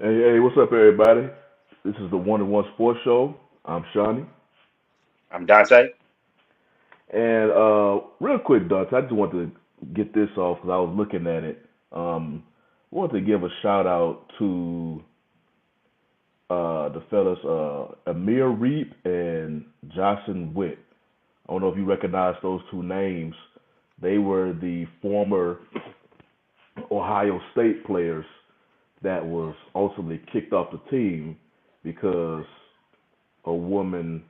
Hey, what's up, everybody? This is the One and One Sports Show. I'm Shawnee, I'm Dante. and real quick, Dutch, I just want to get this off because I was looking at it. I want to give a shout out to the fellas Amir Reap and Johnson Witt. I don't know if you recognize those two names. They were the former Ohio State players that was ultimately kicked off the team because a woman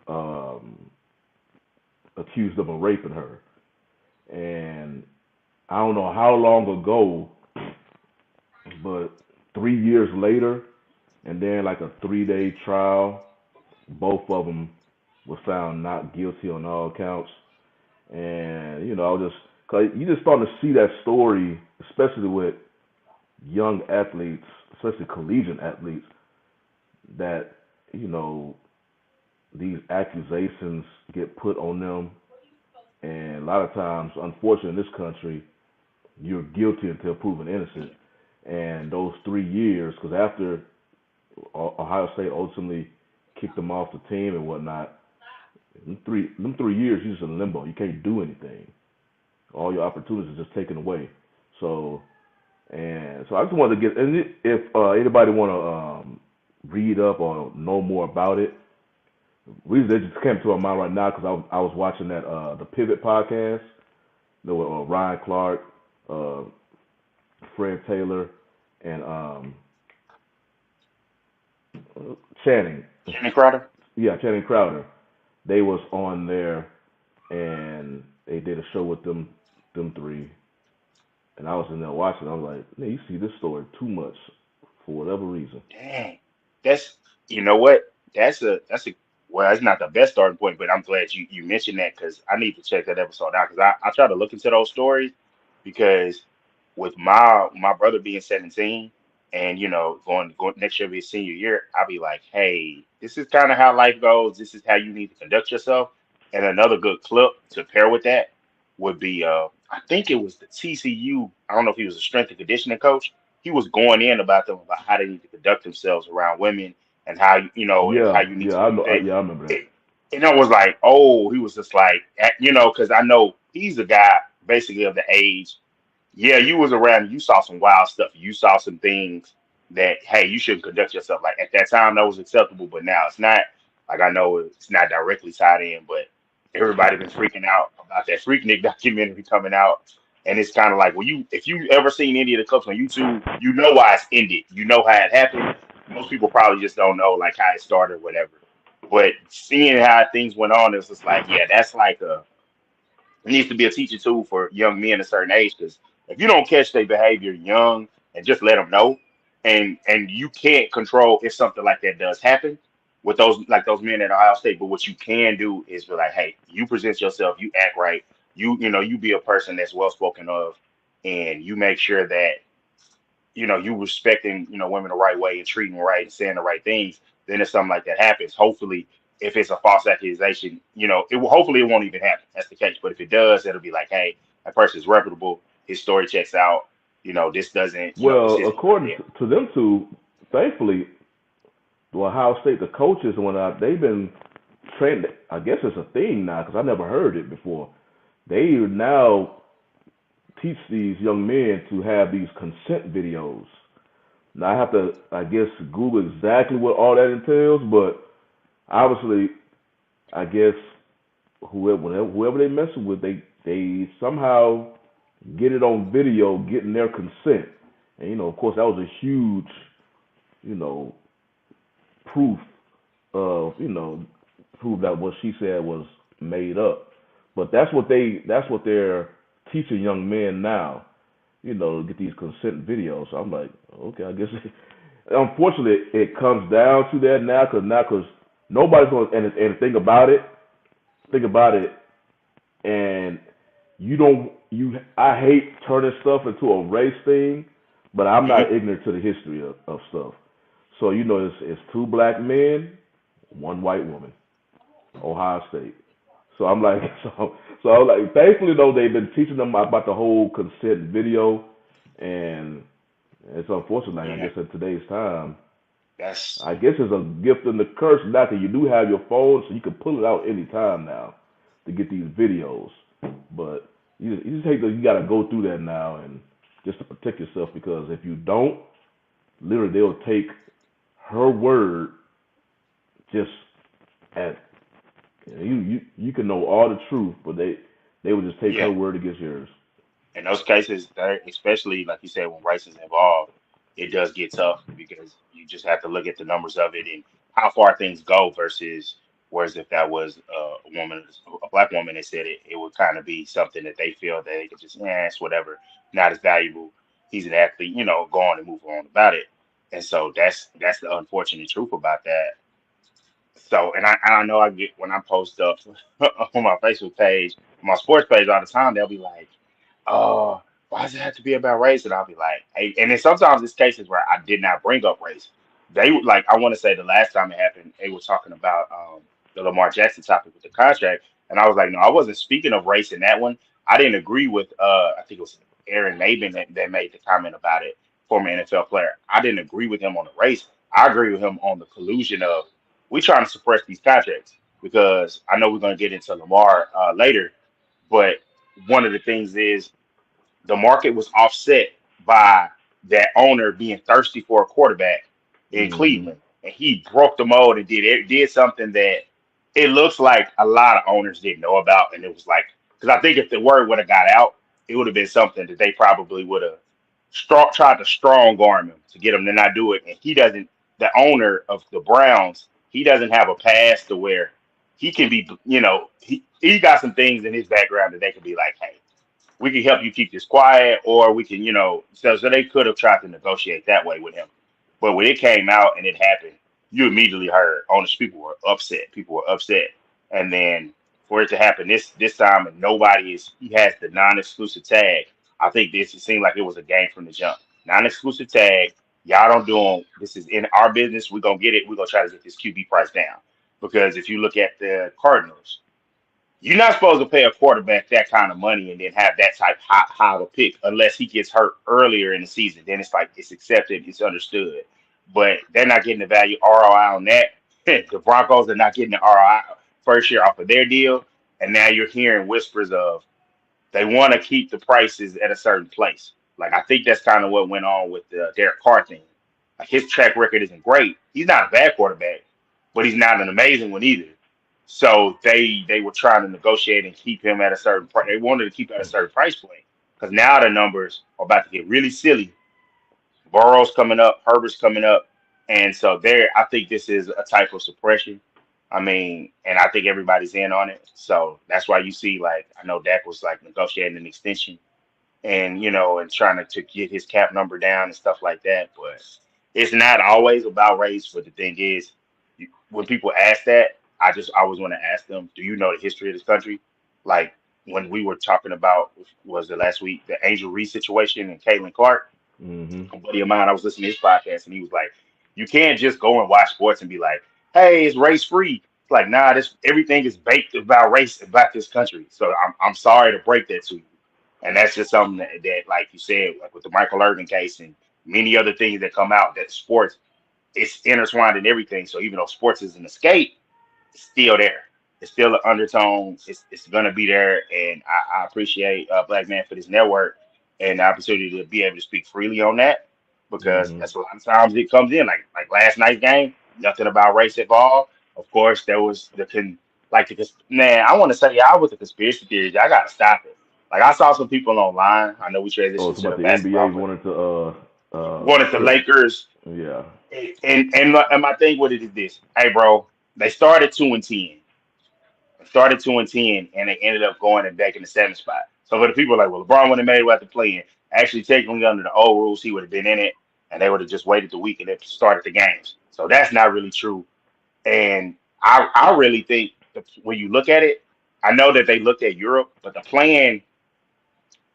um, accused them of raping her. And I don't know how long ago, but 3 years later, and then like a 3 day trial, both of them were found not guilty on all counts. And I was just, cause you just starting to see that story, especially with young athletes, especially collegiate athletes, that you know these accusations get put on them, and a lot of times, unfortunately, in this country, you're guilty until proven innocent. And those 3 years, because after Ohio State ultimately kicked them off the team and whatnot, them 3 years you're just in limbo. You can't do anything. All your opportunities are just taken away. So I just wanted to get, and if anybody want to read up or know more about it, reason that just came to my mind right now because I was watching that the Pivot podcast. There were Ryan Clark, uh, Fred Taylor, and Channing. Jimmy Crowder. Yeah, Channing Crowder. They was on there and they did a show with them three. And I was in there watching. I was like, man, you see this story too much for whatever reason. Dang. That's you know what? That's a well, it's not the best starting point, but I'm glad you mentioned that because I need to check that episode out because I try to look into those stories because with my brother being 17 and going next year be his senior year, I'll be like, hey, this is kind of how life goes. This is how you need to conduct yourself. And another good clip to pair with that would be I think it was the TCU. I don't know if he was a strength and conditioning coach. He was going in about them about how they need to conduct themselves around women and how and how Yeah, you need yeah, to I be know. they Yeah, I remember that. and I was like, oh, he was just like, because I know he's a guy basically of the age. Yeah, you was around, you saw some wild stuff. You saw some things that, hey, you shouldn't conduct yourself like at that time that was acceptable, but now it's not. Like I know it's not directly tied in, but everybody been freaking out about that Freaknik documentary coming out. And it's kind of like, well, if you ever seen any of the clips on YouTube, you know why it's ended. You know how it happened. Most people probably just don't know like how it started, or whatever. But seeing how things went on, it's just like, yeah, that's like it needs to be a teaching tool for young men a certain age because if you don't catch their behavior young and just let them know, and you can't control if something like that does happen with those men at Ohio State. But what you can do is be like, hey, you present yourself, you act right, you be a person that's well spoken of, and you make sure that you respecting, women the right way and treating them right and saying the right things, then if something like that happens, hopefully, if it's a false accusation, it will hopefully it won't even happen. That's the case. But if it does, it'll be like, hey, that person's reputable, his story checks out, this doesn't, this Well, isn't according yeah. to them two, thankfully, the Ohio State, the coaches and whatnot, they've been trained. I guess it's a thing now because I never heard it before. They now teach these young men to have these consent videos. Now I have to, I guess, Google exactly what all that entails, but obviously, I guess whoever they messing with, they somehow get it on video, getting their consent, and of course, that was a huge, you know, proof of, prove that what she said was made up. But that's what they're teaching young men now, get these consent videos. So I'm like, okay, I guess. Unfortunately, it comes down to that now, because nobody's going. And think about it, and you don't you. I hate turning stuff into a race thing, but I'm not Hmm. ignorant to the history of stuff. So it's two black men, one white woman, Ohio State. So I'm like, so I'm like, thankfully though they've been teaching them about the whole consent video, and It's unfortunate. Like, I Yeah, guess in today's time, that's I guess it's a gift and a curse. Not that you do have your phone, so you can pull it out anytime now to get these videos. But you just hate that you got to go through that now and just to protect yourself because if you don't, literally they'll take her word just at you can know all the truth, but they would just take yeah. her word against yours. In those cases, especially like you said, when race is involved, it does get tough because you just have to look at the numbers of it and how far things go versus. Whereas if that was a woman, a black woman that said it, it would kind of be something that they feel that they could just, it's whatever, not as valuable. He's an athlete, go on and move on about it. And so that's the unfortunate truth about that. So, and I know I get when I post up on my Facebook page, my sports page all the time, they'll be like, "Oh, why does it have to be about race?" And I'll be like, "Hey," and then sometimes it's cases where I did not bring up race. Like, I want to say the last time it happened, they were talking about the Lamar Jackson topic with the contract, and I was like, "No, I wasn't speaking of race in that one. I didn't agree with I think it was Aaron Maben that made the comment about it, former NFL player. I didn't agree with him on the race. I agree with him on the collusion of we trying to suppress these contracts because I know we're going to get into Lamar later, but one of the things is the market was offset by that owner being thirsty for a quarterback in Hmm. Cleveland, and he broke the mold and did something that it looks like a lot of owners didn't know about, and it was like because I think if the word would have got out, it would have been something that they probably would have tried to strong arm him to get him to not do it, and he doesn't. The owner of the Browns, he doesn't have a past to where he can be, he got some things in his background that they could be like, hey, we can help you keep this quiet, or we can, so they could have tried to negotiate that way with him. But when it came out and it happened, you immediately heard honest people were upset. People were upset. And then for it to happen this time and nobody is he has the non-exclusive tag. I think this it seemed like it was a game from the jump. Non-exclusive tag. Y'all don't do them. This is in our business. We're gonna get it. We're gonna try to get this QB price down. Because if you look at the Cardinals, you're not supposed to pay a quarterback that kind of money and then have that type high of a pick unless he gets hurt earlier in the season. Then it's like it's accepted, it's understood. But they're not getting the value ROI on that. The Broncos are not getting the ROI first year off of their deal, and now you're hearing whispers of they want to keep the prices at a certain place. Like I think that's kind of what went on with the Derek Carr thing. Like his track record isn't great. He's not a bad quarterback, but he's not an amazing one either. So they were trying to negotiate and keep him at a certain price. They wanted to keep at a certain price point because now the numbers are about to get really silly. Burrow's coming up, Herbert's coming up, and so there. I think this is a type of suppression. I mean, and I think everybody's in on it. So that's why you see, like, I know Dak was like negotiating an extension and and trying to get his cap number down and stuff like that. But it's not always about race. But the thing is, when people ask that, I always want to ask them, do you know the history of this country? Like when we were talking about was the last week the Angel Reese situation and Caitlin Clark, Hmm. a buddy of mine, I was listening to his podcast and he was like, you can't just go and watch sports and be like, hey, it's race free. It's like, nah, this everything is baked about race about this country. So I'm sorry to break that to you. And that's just something that like you said, like with the Michael Irvin case and many other things that come out, that sports it's intertwined in everything. So even though sports is an escape, it's still there. It's still an undertone. It's gonna be there, and I appreciate Black Man for this network and the opportunity to be able to speak freely on that because Hmm. that's a lot of times it comes in like last night's game. Nothing about race at all. Of course, there was man. I want to say y'all with the conspiracy theories. I gotta stop it. Like I saw some people online. I know we Oh, transitioned it's to about the the NBA basketball, but wanted to wanted the put Lakers yeah. and my thing with it is this. Hey, bro, they started 2-10 started 2-10, and they ended up going and back in the seventh spot. So for the people like, well, LeBron would have made it without the play-in. Actually, technically under the old rules, he would have been in it, and they would have just waited the week and then started the games. So that's not really true. And I really think when you look at it, I know that they looked at Europe, but the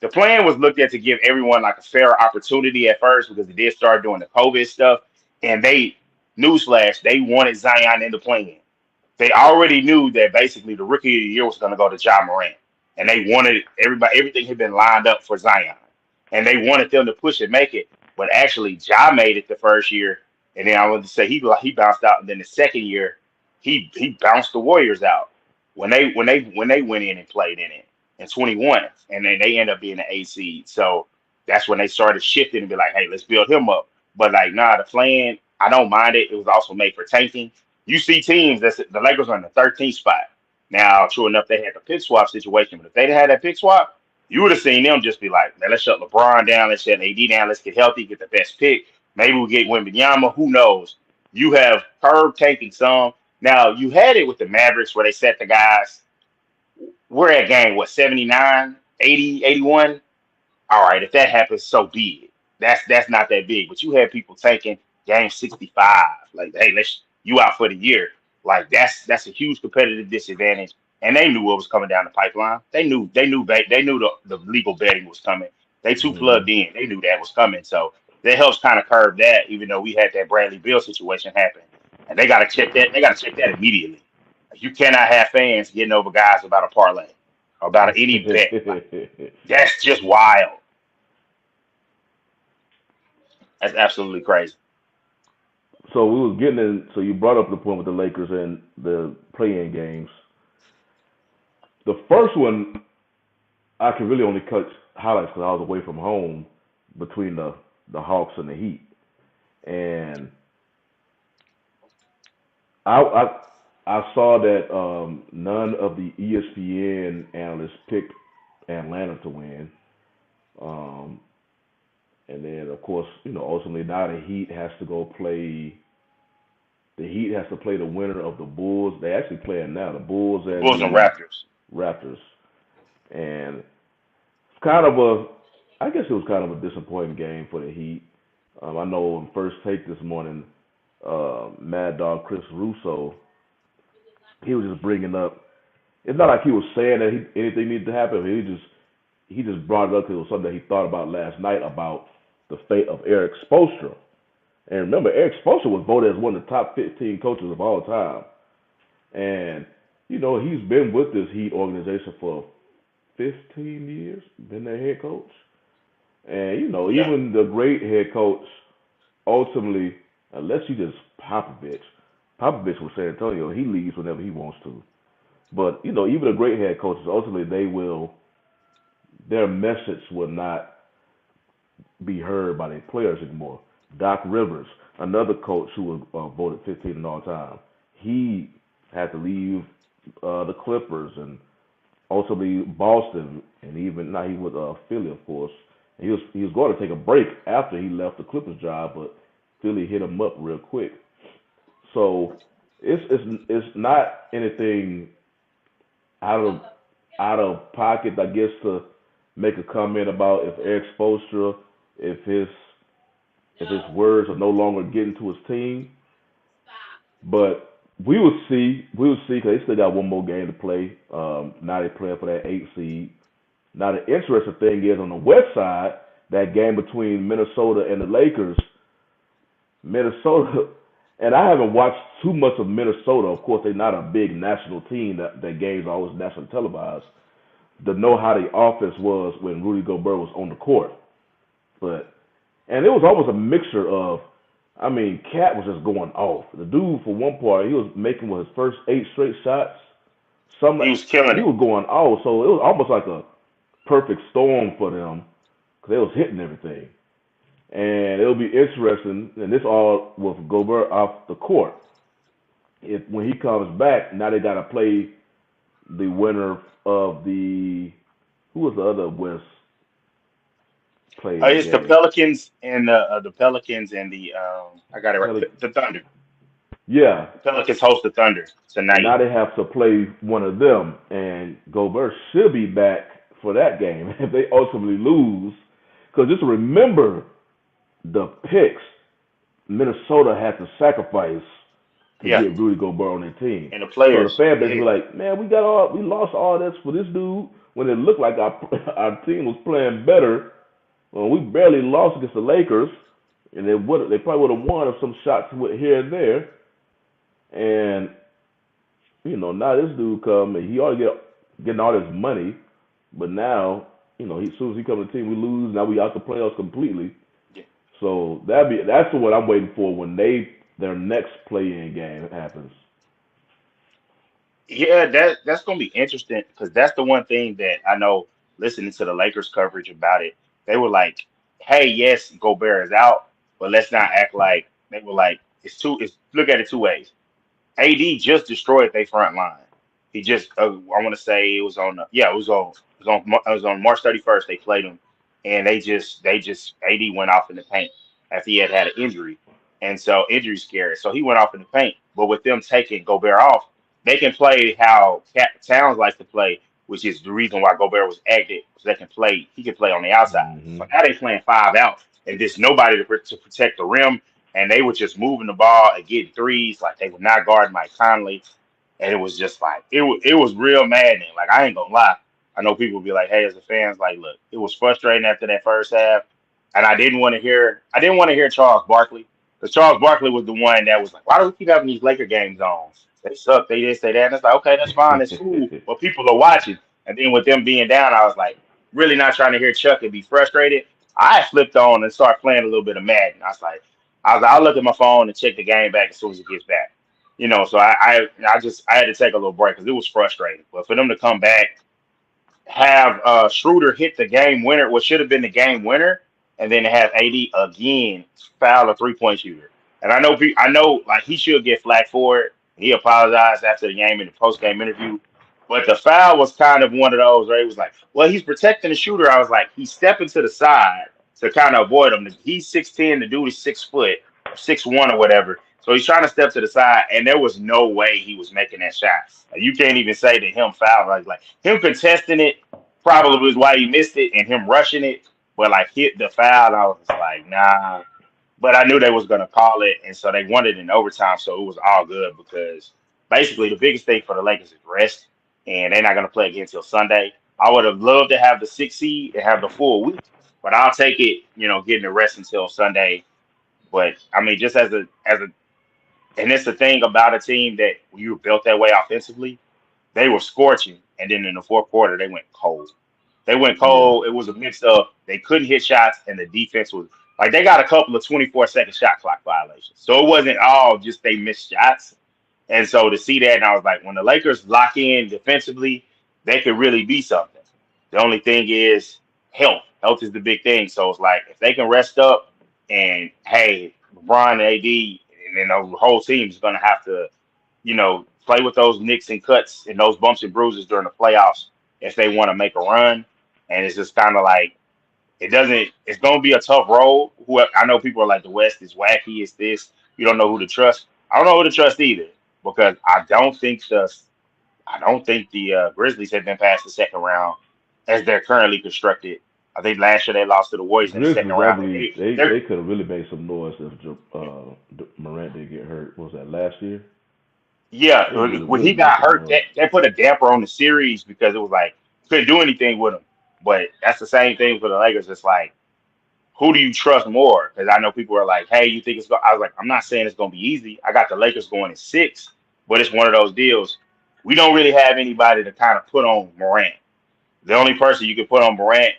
plan was looked at to give everyone like a fair opportunity at first because they did start doing the COVID stuff, and they newsflash they wanted Zion in the play-in. They already knew that basically the rookie of the year was going to go to John Morant, and they wanted everybody. Everything had been lined up for Zion, and they wanted them to push and make it. But actually, Ja made it the first year, and then I wanted to say he bounced out. And then the second year, he bounced the Warriors out when they went in and played in 21, and then they end up being the A seed. So that's when they started shifting and be like, hey, let's build him up. But like, nah, the plan, I don't mind it. It was also made for tanking. You see teams that's the Lakers are in the 13th spot. Now, true enough, they had the pick swap situation, but if they didn't have that pick swap, you would have seen them just be like, man, let's shut LeBron down, let's shut AD down, let's get healthy, get the best pick. Maybe we'll get Wembanyama. Who knows? You have Herb taking some. Now, you had it with the Mavericks where they set the guys. We're at game, what, 79, 80, 81? All right, if that happens, so be it. That's not that big. But you had people taking game 65. Like, hey, let's you out for the year. Like that's a huge competitive disadvantage. And they knew what was coming down the pipeline. They knew the legal betting was coming. They too Mm-hmm. plugged in. They knew that was coming. So that helps kind of curb that, even though we had that Bradley Bill situation happen. And they gotta check that. They gotta check that immediately. Like, you cannot have fans getting over guys about a parlay or about any bet. Like, that's just wild. That's absolutely crazy. So we was getting in. So you brought up the point with the Lakers and the play-in games. The first one I could really only catch highlights because I was away from home between the Hawks and the Heat, and I I saw that none of the ESPN analysts picked Atlanta to win. Um, and then of course, ultimately now the Heat has to play the winner of the Bulls. They actually playing now, the Bulls and Bulls and the Raptors. Raptors. And it's kind of a I guess it was kind of a disappointing game for the Heat. I know in first take this morning, Mad Dog Chris Russo, he was just bringing up. It's not like he was saying that anything needed to happen. He just brought it up because it was something that he thought about last night about the fate of Eric Spoelstra. And remember, Eric Spoelstra was voted as one of the top 15 coaches of all time. And he's been with this Heat organization for 15 years, been their head coach. And Yeah. even the great head coach, ultimately, unless you just Popovich with San Antonio, he leaves whenever he wants to. But even the great head coaches, ultimately, their message will not be heard by their players anymore. Doc Rivers, another coach who was voted 15 in all time, he had to leave the Clippers and ultimately Boston, and even now he was Philly, of course. And he was going to take a break after he left the Clippers job, but Philly hit him up real quick. So it's not anything out of pocket, I guess, to make a comment about if Eric Spoelstra, if his if his words are no longer getting to his team. But we will see. We will see because they still got one more game to play. Now they're playing for that 8 seed. Now the interesting thing is on the west side, that game between Minnesota and the Lakers. Minnesota, and I haven't watched too much of Minnesota. Of course, they're not a big national team. That games are always nationally televised. To know how the offense was when Rudy Gobert was on the court, but and it was almost a mixture of, I mean, Cat was just going off. The dude, for one part, he was making his first 8 straight shots. Some He was killing He it. was going off, so it was almost like a perfect storm for them because they was hitting everything. And it'll be interesting, and this all with Gobert off the court. If when he comes back, now they got to play the winner of the who was the other West playing It's the game? Pelicans and the Pelicans and the I got it right. Pelic- The Thunder. yeah, The Pelicans host the Thunder and tonight. now they have to play one of them, and Gobert should be back for that game if they ultimately lose. Because just remember the picks Minnesota had to sacrifice to Yeah, get Rudy Gobert on their team. and the So the players. fan base will be Yeah, like, man, we lost all this for this dude when it looked like our our team was playing better. Well, we barely lost against the Lakers, and they probably would have won if some shots went here and there. And now this dude come and he already getting all this money, but now as soon as he comes to the team, we lose. Now we out the playoffs completely. yeah. So that's what I'm waiting for when their next play-in game happens. Yeah, that's gonna be interesting because that's the one thing that I know. Listening to the Lakers coverage about it, they were like, "Hey, yes, Gobert is out, but let's not act like." They were like, "It's two. It's look at it two ways. AD just destroyed their front line. He just, I want to say it was on, yeah, it was on March 31st. They played him, and they just, AD went off in the paint after he had an injury, and so injury scared. So he went off in the paint. But with them taking Gobert off, they can play how Towns likes to play, which is the reason why Gobert was active, so they can play. He can play on the outside. So Hmm. now they playing five out, and there's nobody to protect the rim and they were just moving the ball and getting threes. Like they were not guarding Mike Conley, and it was just like it was real maddening. Like I ain't gonna lie. I know people be like, "Hey, as a fans, like, look, it was frustrating after that first half, and I didn't want to hear Charles Barkley because Charles Barkley was the one that was like, why do we keep having these Laker games on? They suck. They did say that. And it's like, okay, that's fine, it's cool, but people are watching. And then with them being down, I was like, really not trying to hear Chuck and be frustrated. I flipped on and started playing a little bit of Madden. I was like, I'll look at my phone and check the game back as soon as it gets back. So I had to take a little break because it was frustrating. But for them to come back, have Schroeder hit the game winner, what should have been the game winner, and then have AD again foul a 3-point shooter. And I know, like he should get flack for it. He apologized after the game in the post game interview, but the foul was kind of one of those where he was like, "Well, he's protecting the shooter." I was like, he's stepping to the side to kind of avoid him. He's 6'10", the dude is 6 foot, 6'1" or whatever. So he's trying to step to the side, and there was no way he was making that shot. Like, you can't even say that him foul. Like him contesting it probably was why he missed it, and him rushing it, but like hit the foul. And I was just like, nah. But I knew they was gonna call it, and so they won it in overtime, so it was all good because basically the biggest thing for the Lakers is rest, and they're not gonna play again until Sunday. I would have loved to have the 6 seed and have the full week, but I'll take it, getting the rest until Sunday. But I mean, just and it's the thing about a team that when you were built that way offensively, they were scorching, and then in the fourth quarter they went cold. They went Yeah. cold. It was a mix of they couldn't hit shots, and the defense was like they got a couple of 24-second shot clock violations. So it wasn't all just they missed shots. And so to see that, and I was like, when the Lakers lock in defensively, they could really be something. The only thing is health. Health is the big thing. So it's like if they can rest up, and hey, LeBron and AD, and then the whole team is going to have to, play with those nicks and cuts and those bumps and bruises during the playoffs if they want to make a run. And it's just kind of like it doesn't. It's going to be a tough road. Who I know people are like the West is wacky. It's this. You don't know who to trust. I don't know who to trust either because I don't think the Grizzlies have been past the second round as they're currently constructed. I think last year they lost to the Warriors in the second Grizzlies, I round. believe They're they could have really made some noise if Morant didn't get hurt. What was that last year? Yeah, They would have when really he made got some hurt, noise. that put a damper on the series because it was like couldn't do anything with him. But that's the same thing for the Lakers. It's like who do you trust more? Because I know people are like, "Hey, you think it's?" I was like, "I'm not saying it's going to be easy. I got the Lakers going in six, but it's one of those deals. We don't really have anybody to kind of put on Morant. The only person you can put on Morant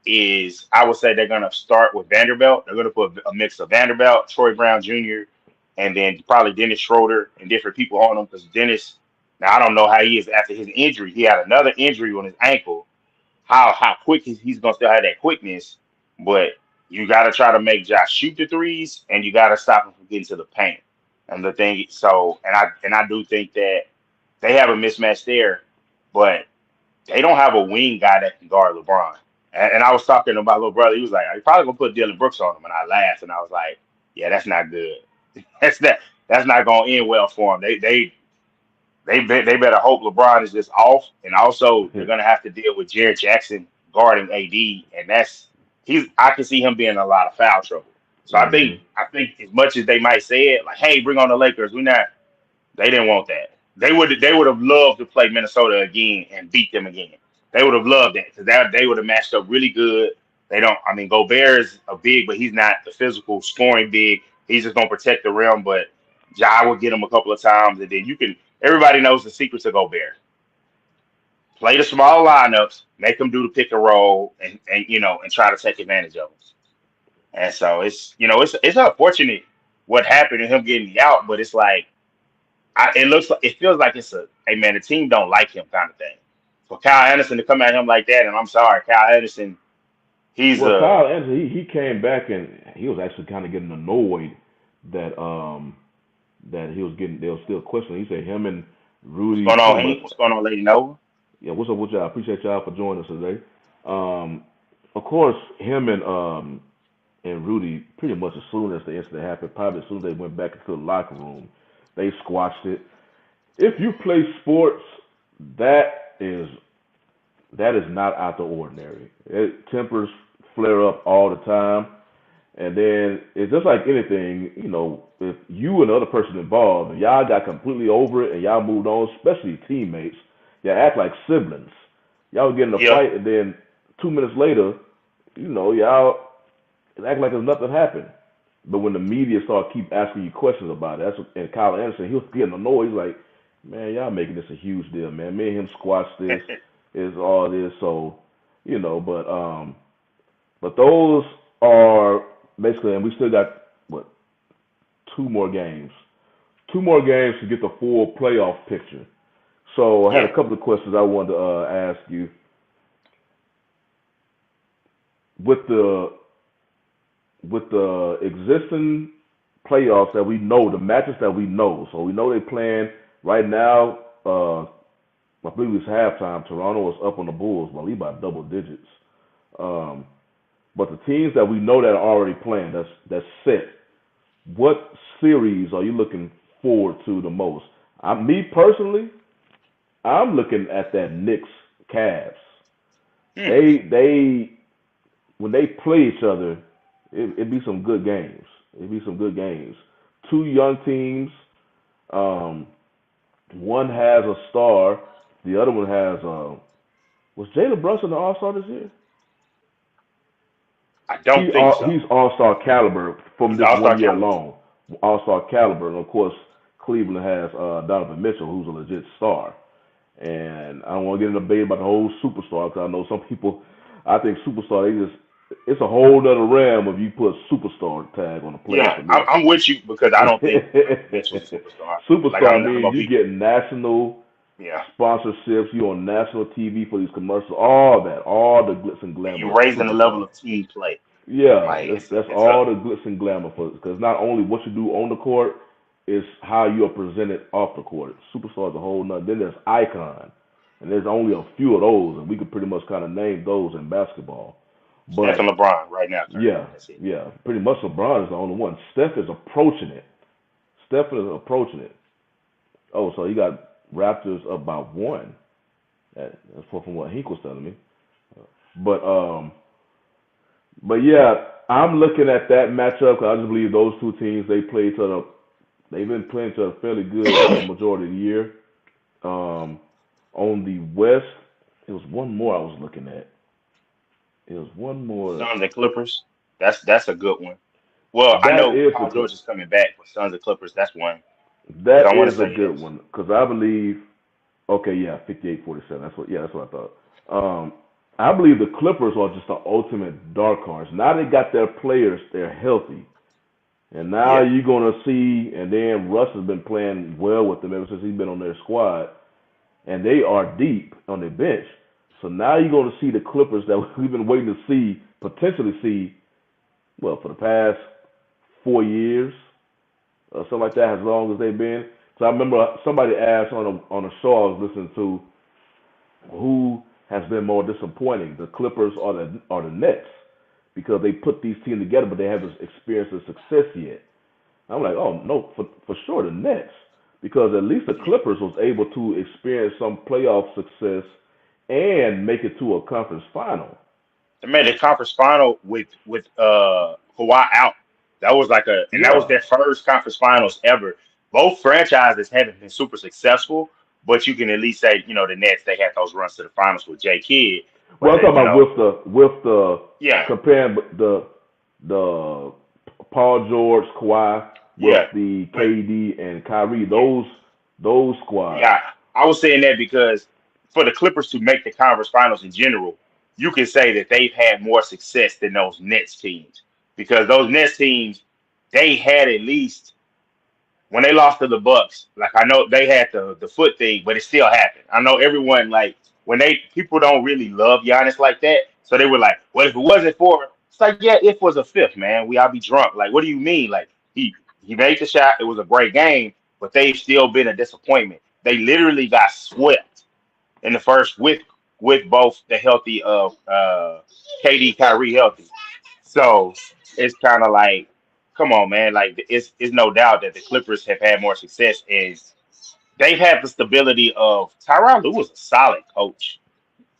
is I would say they're going to start with Vanderbilt. They're going to put a mix of Vanderbilt, Troy Brown Jr., and then probably Dennis Schroeder and different people on him because Dennis. Now I don't know how he is after his injury. He had another injury on his ankle. How quick he's going to still have that quickness, but you got to try to make Josh shoot the threes, and you got to stop him from getting to the paint. And the thing, so and I do think that they have a mismatch there, but they don't have a wing guy that can guard LeBron. And I was talking to my little brother. He was like, "You're probably gonna put Dylan Brooks on him," and I laughed, and I was like, "Yeah, that's not good. That's not gonna end well for them. They better hope LeBron is just off, and also they're gonna have to deal with Jared Jackson guarding AD, and I can see him being in a lot of foul trouble. So I Hmm. think I think as much as they might say it, like, "Hey, bring on the Lakers," they didn't want that. They would have loved to play Minnesota again and beat them again. They would have loved that because they would have matched up really good. They don't. I mean, Gobert is a big, but he's not the physical scoring big. He's just gonna protect the rim. But Ja will get him a couple of times, and then you can. Everybody knows the secret to Gobert. Play the small lineups, make them do the pick and roll, and try to take advantage of them. And so it's unfortunate what happened to him getting out, but it's like it feels like it's hey man, the team don't like him kind of thing. For Kyle Anderson to come at him like that, and I'm sorry, Kyle Anderson, he's Well, Kyle Anderson, he came back and he was actually kind of getting annoyed that he was getting they were still questioning. He said him and what's Rudy going pretty on, much. Hank? What's going on, Lady Nova? Yeah, what's up with y'all? Appreciate y'all for joining us today. Um, of course, him and Rudy pretty much as soon as the incident happened, probably as soon as they went back into the locker room, they squashed it. If you play sports, that is that is not out the ordinary. Tempers flare up all the time. And then it's just like anything, if you and the other person involved, and y'all got completely over it and y'all moved on, especially teammates, y'all act like siblings. Y'all get in a Yep. fight and then 2 minutes later, y'all act like there's nothing happened. But when the media start keep asking you questions about it, and Kyle Anderson, he was getting annoyed. He's like, man, y'all making this a huge deal, man. Me and him squash this, is all this. So, but those are basically, and we still got what 2 more games, 2 more games to get the full playoff picture. So I had Yeah. a couple of questions I wanted to ask you with the existing playoffs that we know, the matches that we know. So we know they playing right now. I believe it's halftime. Toronto is up on the Bulls, I believe by double digits. Um, but the teams that we know that are already playing, that's set. What series are you looking forward to the most? Me personally, I'm looking at that Knicks Cavs. Hmm. They when they play each other, it be some good games. It be some good games. Two young teams. Um, one has a star. The other one has. Was Jalen Brunson the All Star this year? I don't think so. He's All Star caliber from He's this all-star one year caliber. alone. All Star caliber, and of course Cleveland has Donovan Mitchell, who's a legit star. And I don't want to get in a debate about the whole superstar because I know some people. I think superstar it's a whole other realm if you put superstar tag on a player Yeah, for I'm, me. I'm with you because I don't think Mitchell's a superstar. Like Superstar I'm means a you be get national yeah. sponsorships, you on national TV for these commercials, all that, all the glitz and And glamour you're is raising the level superstar. of team play. Yeah, Like that's it's a all the glitz and glamour for because not only what you do on the court, is how you are presented off the court. Superstar is a whole nother. Then there's icon, and there's only a few of those, and we could pretty much kind of name those in basketball. Steph and But LeBron right now currently. yeah, That's it. yeah, pretty much LeBron is the only one. Steph is approaching it. Steph is approaching it. Oh, so you got Raptors up by one. That's from what Hink was telling me. But yeah, I'm looking at that matchup because I just believe those two teams they play each other. They've been playing each other fairly good for the majority of the year. Um, on the West, it was one more I was looking at. It was one more. Suns and Clippers. That's a good one. Well, I That know is a Paul good. George is coming back, but Suns and Clippers, that's one. Because That I want to is a say good this. one because I believe. Okay, yeah, 58-47. That's what I thought. I believe the Clippers are just the ultimate dark horse. Now they got their players, they're healthy. And now Yeah. you're gonna see, and then Russ has been playing well with them ever since he's been on their squad, and they are deep on their bench. So now you're gonna see the Clippers that we've been waiting to see, potentially see, well, for the past 4 years or something like that, as long as they've been. So I remember somebody asked on a show I was listening to, who has been more disappointing, the Clippers or the Nets, because they put these teams together, but they haven't experienced the success yet. I'm like, oh no, for sure the Nets, because at least the Clippers was able to experience some playoff success and make it to a conference final. They made the conference final with Kawhi out. That was and that was Yeah, their first conference finals ever. Both franchises haven't been super successful, but you can at least say, the Nets, they had those runs to the finals with J Kidd. well, But I'm talking about with the yeah, comparing the Paul George, Kawhi with yeah. the But KD and Kyrie, yeah, those squads. yeah. I was saying that because for the Clippers to make the conference finals in general, you can say that they've had more success than those Nets teams because those Nets teams, they had at least when they lost to the Bucks. Like I know they had the foot thing, but it still happened. I know everyone like when they people don't really love Giannis like that, so they were like, well, if it wasn't for, it's like yeah, if was a fifth man, we all be drunk. Like what do you mean? Like he made the shot. It was a great game, but they've still been a disappointment. They literally got swept in the first with both the healthy of KD Kyrie healthy. So it's kind of like, come on, man. Like it's no doubt that the Clippers have had more success, and they've had the stability of Tyronn Lue was a solid coach.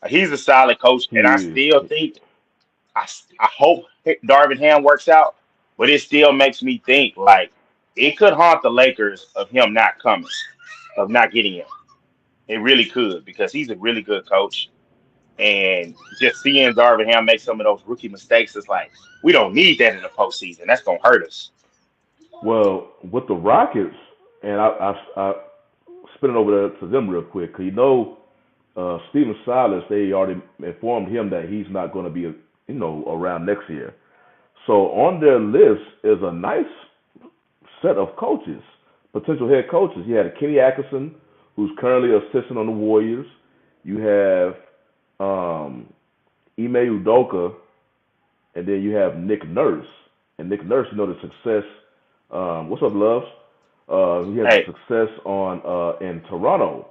He's a solid coach, and I He is. still think I hope Darvin Ham works out, but it still makes me think like it could haunt the Lakers of him not coming, of not getting him. It really could because he's a really good coach. And just seeing Darvin Ham make some of those rookie mistakes is like, we don't need that in the postseason. That's gonna hurt us. Well, with the Rockets, and I spin it over to them real quick, because Steven Silas, they already informed him that he's not going to be, around next year. So on their list is a nice set of coaches, potential head coaches. You had Kenny Atkinson, who's currently assistant on the Warriors. You have Ime Udoka, and then you have Nick Nurse. And Nick Nurse, the success. What's up, Loves? He has Hey, success on in Toronto.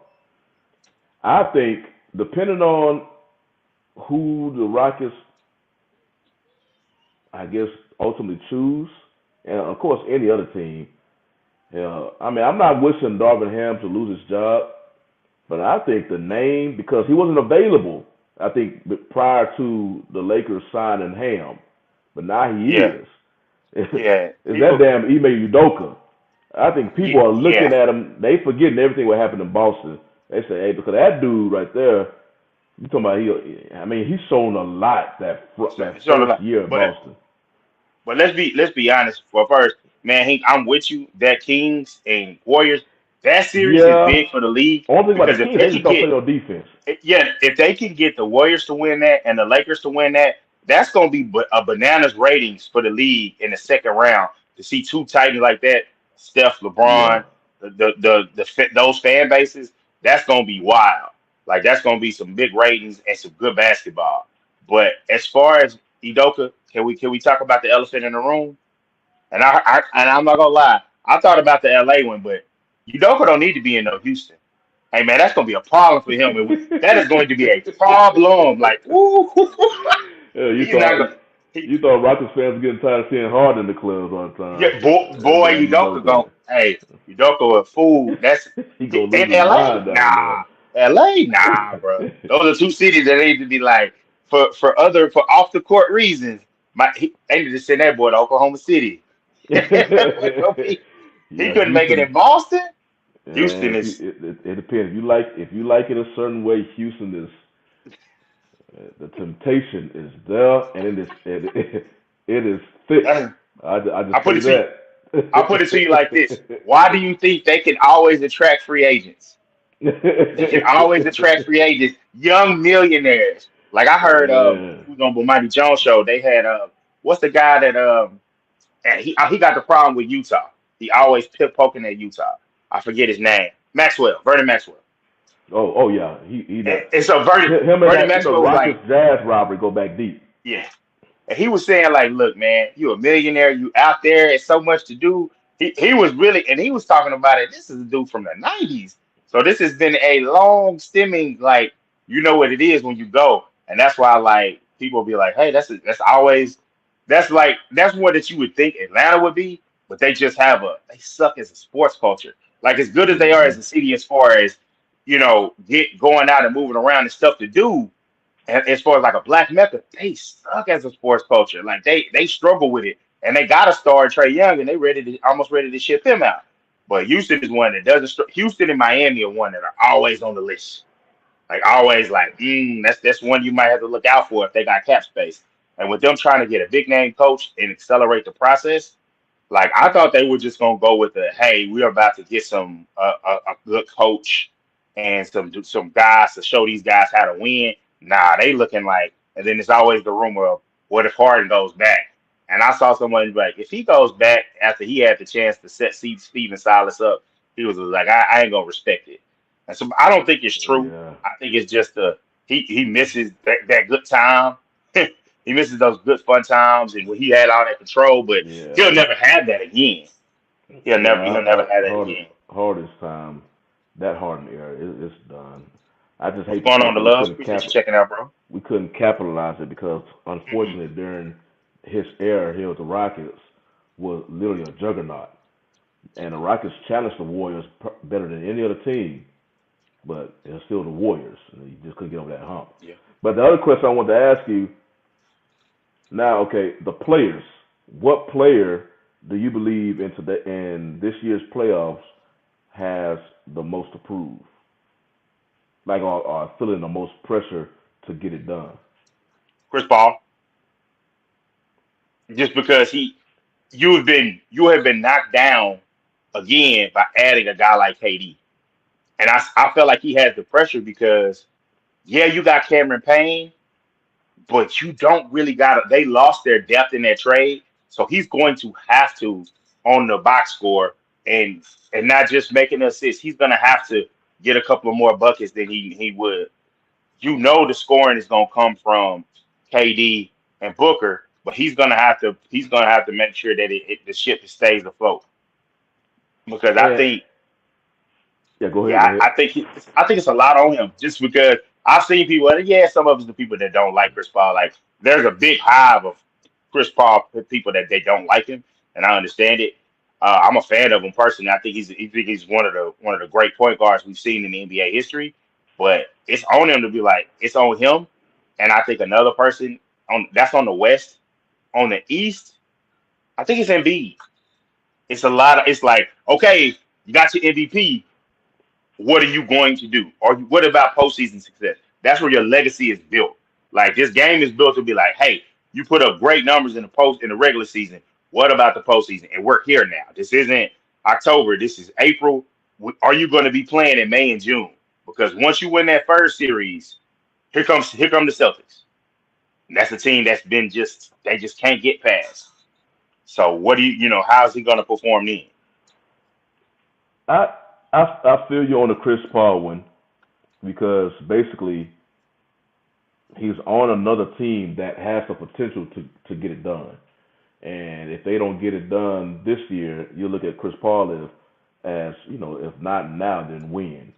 I think depending on who the Rockets, I guess, ultimately choose, and of course any other team. I mean, I'm not wishing Darvin Ham to lose his job, but I think the name, because he wasn't available, I think prior to the Lakers signing Ham, but now he yeah, is. yeah, Is that people, damn Ime Udoka? I think yeah, people are looking yeah. at him. They forgetting everything what happened in Boston. They say, hey, because that dude right there, you talking about he's shown a lot that So, first year at but Boston. let's be honest. For first, man, I'm with you. That Kings and Warriors, that series is Yeah. big for the league Only thing about because the if Kings, they they just can don't play get, no defense. yeah, if they can get the Warriors to win that and the Lakers to win that, that's gonna be a bananas ratings for the league in the second round to see two Titans like that, Steph, Yeah. LeBron, those fan bases. That's gonna be wild. Like that's gonna be some big ratings and some good basketball. But as far as Idoka, can we talk about the elephant in the room? And I'm not gonna lie, I thought about the LA one, but Udoka don't need to be in no Houston. Hey man, that's gonna be a problem for him. That is going to be a problem. Like, woo, Yeah, you he's not thought gonna. He, you thought Rockets fans were getting tired of seeing Harden in the clubs all the time. yeah, boy, Damn, Udoka going. Udoka. Hey, Udoka a fool. That's He gonna lose in his LA. mind down Nah, LA, nah, bro. Those are two cities that need to be like for off the court reasons. They need to send that boy to Oklahoma City. there. He Yeah, couldn't make it Houston. in Boston. And Houston if you, is it depends. If you like it a certain way, Houston is the temptation is there, and it is thick. I I just put say it to you. that. I put it to you like this: why do you think they can always attract free agents? They can always attract free agents, young millionaires. Like I heard, Man, who's on the Mighty Jones show? They had what's the guy that and he got the problem with Utah. He always poking at Utah. I forget his name. Maxwell, Vernon Maxwell. oh yeah, he does. And so Him and Vernon that Maxwell was Rockets like, Jazz robbery go back deep. yeah. And he was saying, like, look, man, you a millionaire, you out there, it's so much to do. He was really, and he was talking about it. This is a dude from the 90s. So this has been a long stemming, like, you know what it is when you go. And that's why, like, people be like, hey, that's always, that's what that you would think Atlanta would be, but they just they suck as a sports culture. Like, as good as they are Hmm. as a city, as far as, get going out and moving around and stuff to do, and as far as like a black mecca, they suck as a sports culture. Like they struggle with it, and they got to start Trey Young, and they almost ready to ship him out. But Houston is one that doesn't. Houston and Miami are one that are always on the list. Like always, like that's one you might have to look out for if they got cap space. And with them trying to get a big name coach and accelerate the process, like I thought they were just gonna go with the hey, we're about to get a good coach and some guys to show these guys how to win. Nah, they looking like, and then there's always the rumor of what if Harden goes back, And I saw someone like, if he goes back after he had the chance to set Steven Silas up, he was like, I ain't gonna respect it. And so I don't think it's true. Yeah, I think it's just he misses that good time. He misses those good fun times and when he had all that control, but he'll yeah. never have that again. He'll never have that again. Hardest time, that Harden era, it's done. I just What's hate the going on, fact the that we love? couldn't Appreciate you checking out, bro. capitalize it because Hmm. unfortunately during his era here with the Rockets was literally a juggernaut, and the Rockets challenged the Warriors better than any other team, but it's still the Warriors, and you just couldn't get over that hump. Yeah. But the other question I wanted to ask you now, okay, the players. What player do you believe in this year's playoffs has the most to prove? Like, are feeling the most pressure to get it done? Chris Paul, just because you have been knocked down again by adding a guy like KD. And I felt like he has the pressure because yeah, you got Cameron Payne, but you don't really got it. They lost their depth in that trade, so he's going to have to on the box score and not just making assists. He's going to have to get a couple of more buckets than he would. You know, the scoring is going to come from KD and Booker, but he's going to have to make sure that the ship stays afloat because I And think yeah, go ahead, yeah, go ahead. I think it's a lot on him just because I've seen people. And yeah, some of it's the people that don't like Chris Paul. Like there's a big hive of Chris Paul people that they don't like him, and I understand it. I'm a fan of him personally. I think he's one of the great point guards we've seen in the NBA history. But it's on him to be like it's on him, and I think another person on that's on the West, on the East. I think it's Embiid. It's a lot of. It's like okay, you got your MVP. What are you going to do? Or what about postseason success? That's where your legacy is built. Like this game is built to be like, hey, you put up great numbers in the regular season. What about the postseason? And we're here now. This isn't October. This is April. Are you going to be playing in May and June? Because once you win that first series, here come the Celtics. And that's a team that's been just they just can't get past. So what do how's he going to perform then? I I feel you on the Chris Paul one because basically he's on another team that has the potential to get it done. And if they don't get it done this year, you look at Chris Paul as if not now, then when?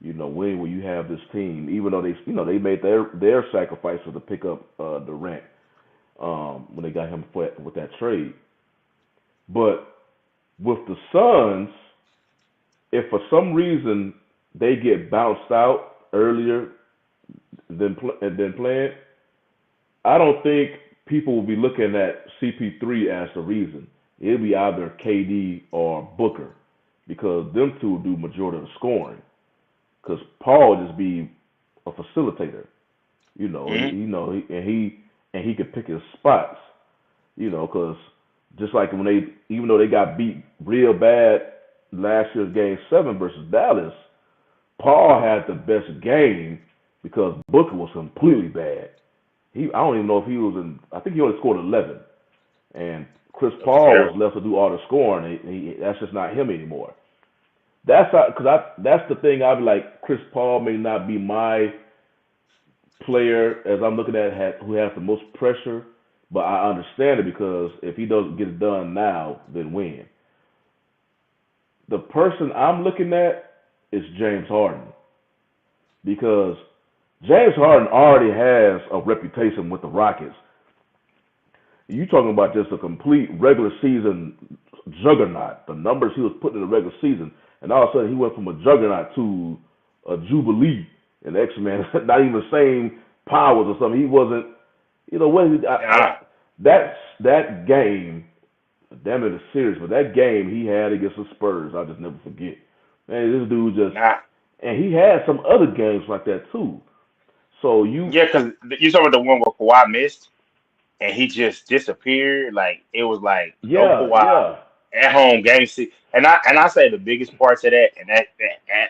When will you have this team? Even though they made their sacrifices to pick up Durant when they got him with that trade. But with the Suns, if for some reason they get bounced out earlier than planned, I don't think people will be looking at CP3 as the reason. It'll be either KD or Booker because them two will do majority of the scoring. Because Paul will just be a facilitator, Hmm. and he can pick his spots, because just like even though they got beat real bad last year's game 7 versus Dallas, Paul had the best game because Booker was completely bad. I don't even know if he was in. I think he only scored 11, and Chris That was Paul was terrible. left to do all the scoring. That's just not him anymore. That's the thing. I'd be like, Chris Paul may not be my player as I'm looking at who has the most pressure, but I understand it because if he doesn't get it done now, then when? The person I'm looking at is James Harden because James Harden already has a reputation with the Rockets. You talking about just a complete regular season juggernaut. The numbers he was putting in the regular season, and all of a sudden he went from a juggernaut to a jubilee. And X Men, not even the same powers or something. He wasn't, when Nah, that game. Damn it, it's serious, but that game he had against the Spurs, I'll just never forget. Man, this dude just, nah. and he had some other games like that too. So Yeah, because you talking about the one where Kawhi missed and he just disappeared. Like it was like no yeah, Kawhi yeah, at home game 6. And I say the biggest parts of that and that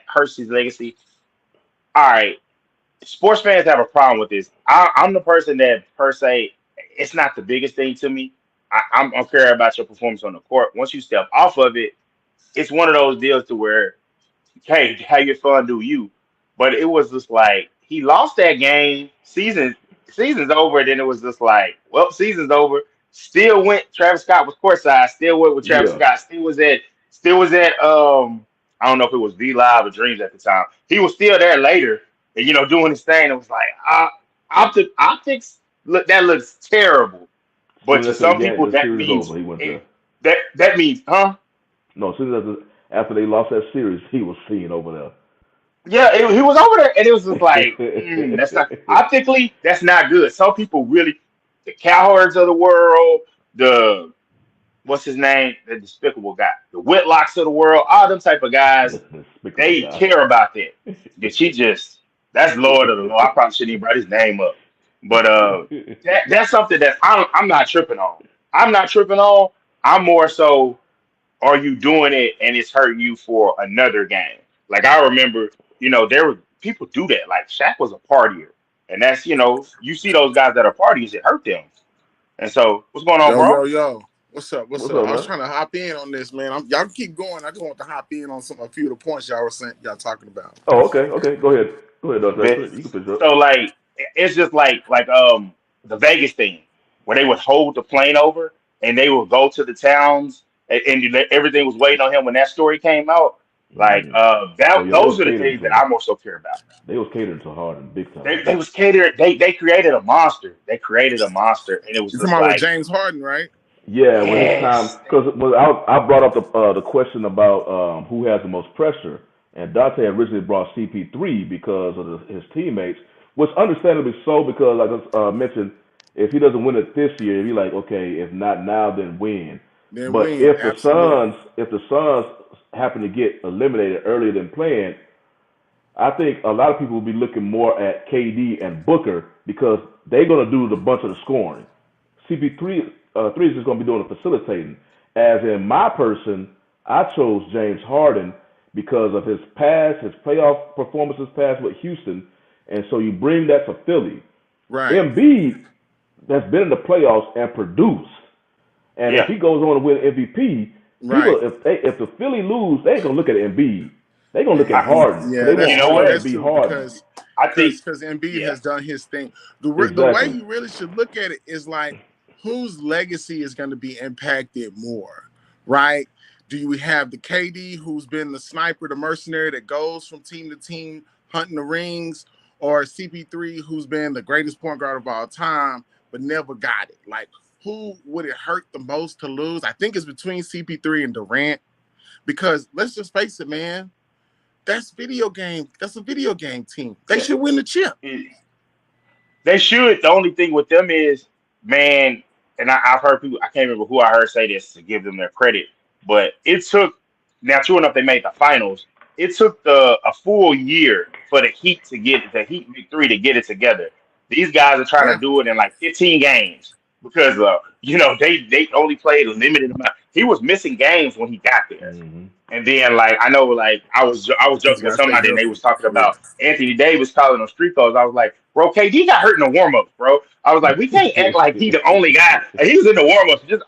hurts his legacy. All right, sports fans have a problem with this. I'm the person that per se it's not the biggest thing to me. I don't care about your performance on the court. Once you step off of it, it's one of those deals to where, hey, have your fun, do you. But it was just like he lost that game. Season's over. And then it was just like, well, season's over. Still went. Travis Scott was courtside. Still went with Travis Yeah. Scott. Still was at. I don't know if it was V Live or Dreams at the time. He was still there later, and doing his thing. It was like, optics. Look, that looks terrible. As But soon to as the some game, people, the that series means over, he went there. that means, huh? No, as soon as after they lost that series, he was seen over Yeah, he was over there, and it was just like, that's not there. optically, that's not good. Some people really, the Cowherds of the world, the what's his name, the despicable guy, the Whitlocks of the world, all them type of guys, Despicable they guy. care about that. That she just, that's Lord of the Law. I probably shouldn't even write his name up, but that's something that I'm not tripping on. I'm not tripping on. I'm more so, are you doing it and it's hurting you for another game? Like I remember, there were people do that. Like Shaq was a partier, and that's you see those guys that are parties, it hurt them. And so, what's going on, Yo, bro? yo, yo. What's up? What's What's up? up, I was man? trying to hop in on this, man. Y'all can keep going. I just want to hop in on a few of the points y'all were saying, y'all talking about. Oh, okay, okay. Go ahead. Go ahead, Dante. But You can finish up. so like it's just like the Vegas thing where they would hold the plane over and they would go to the towns and everything was waiting on him when that story came out. Like Mm. Oh that yeah, they those was are the catering things to that him. I more so care about. They was catering to Harden big time. They was catered. They created a monster. They created a monster, and it was You talking just about with like, James Harden, right? Yeah, when his time, yes, because I brought up the question about who has the most pressure, and Dante originally brought CP3 because of his teammates, which understandably so because like I just mentioned, if he doesn't win it this year, he's like, okay, if not now, then when? Then But win. Absolutely. If the Suns happen to get eliminated earlier than planned, I think a lot of people will be looking more at KD and Booker because they're going to do the bunch of the scoring. CP3 three is just going to be doing the facilitating. As in my person, I chose James Harden because of his playoff performances past with Houston, and so you bring that to Philly. Right. Embiid has been in the playoffs and produced, and if yeah. he goes on to win MVP, Right. if the Philly lose, they ain't gonna look at Embiid. They gonna look at I, Harden because Yeah, they you that's want know true. Harden what? to That's be true Harden. I think, because Embiid yeah, has done his thing. The way Exactly. you really should look at it is like whose legacy is going to be impacted more, right? Do you have the KD who's been the sniper, the mercenary that goes from team to team hunting the rings, or CP3 who's been the greatest point guard of all time but never got it? Like who would it hurt the most to lose? I think it's between CP3 and Durant because let's just face it, man. That's video game. That's a video game team. They yeah. should win the chip. They should. The only thing with them is, man, and I've heard people. I can't remember who I heard say this to give them their credit, but it took. Now, true enough, they made the finals. It took a full year for the Heat to get the Heat Big Three to get it together. These guys are trying Yeah. to do it in like 15 games because they only played a limited amount. He was missing games when he got there. Hmm. And then like I know like I was He's joking got with to stay somebody and they healthy. was talking Yeah. about Anthony Davis calling them street codes. I was like, bro, KD got hurt in the warm ups, bro. I was like, we can't act like he the only guy. And he was in the warm ups, just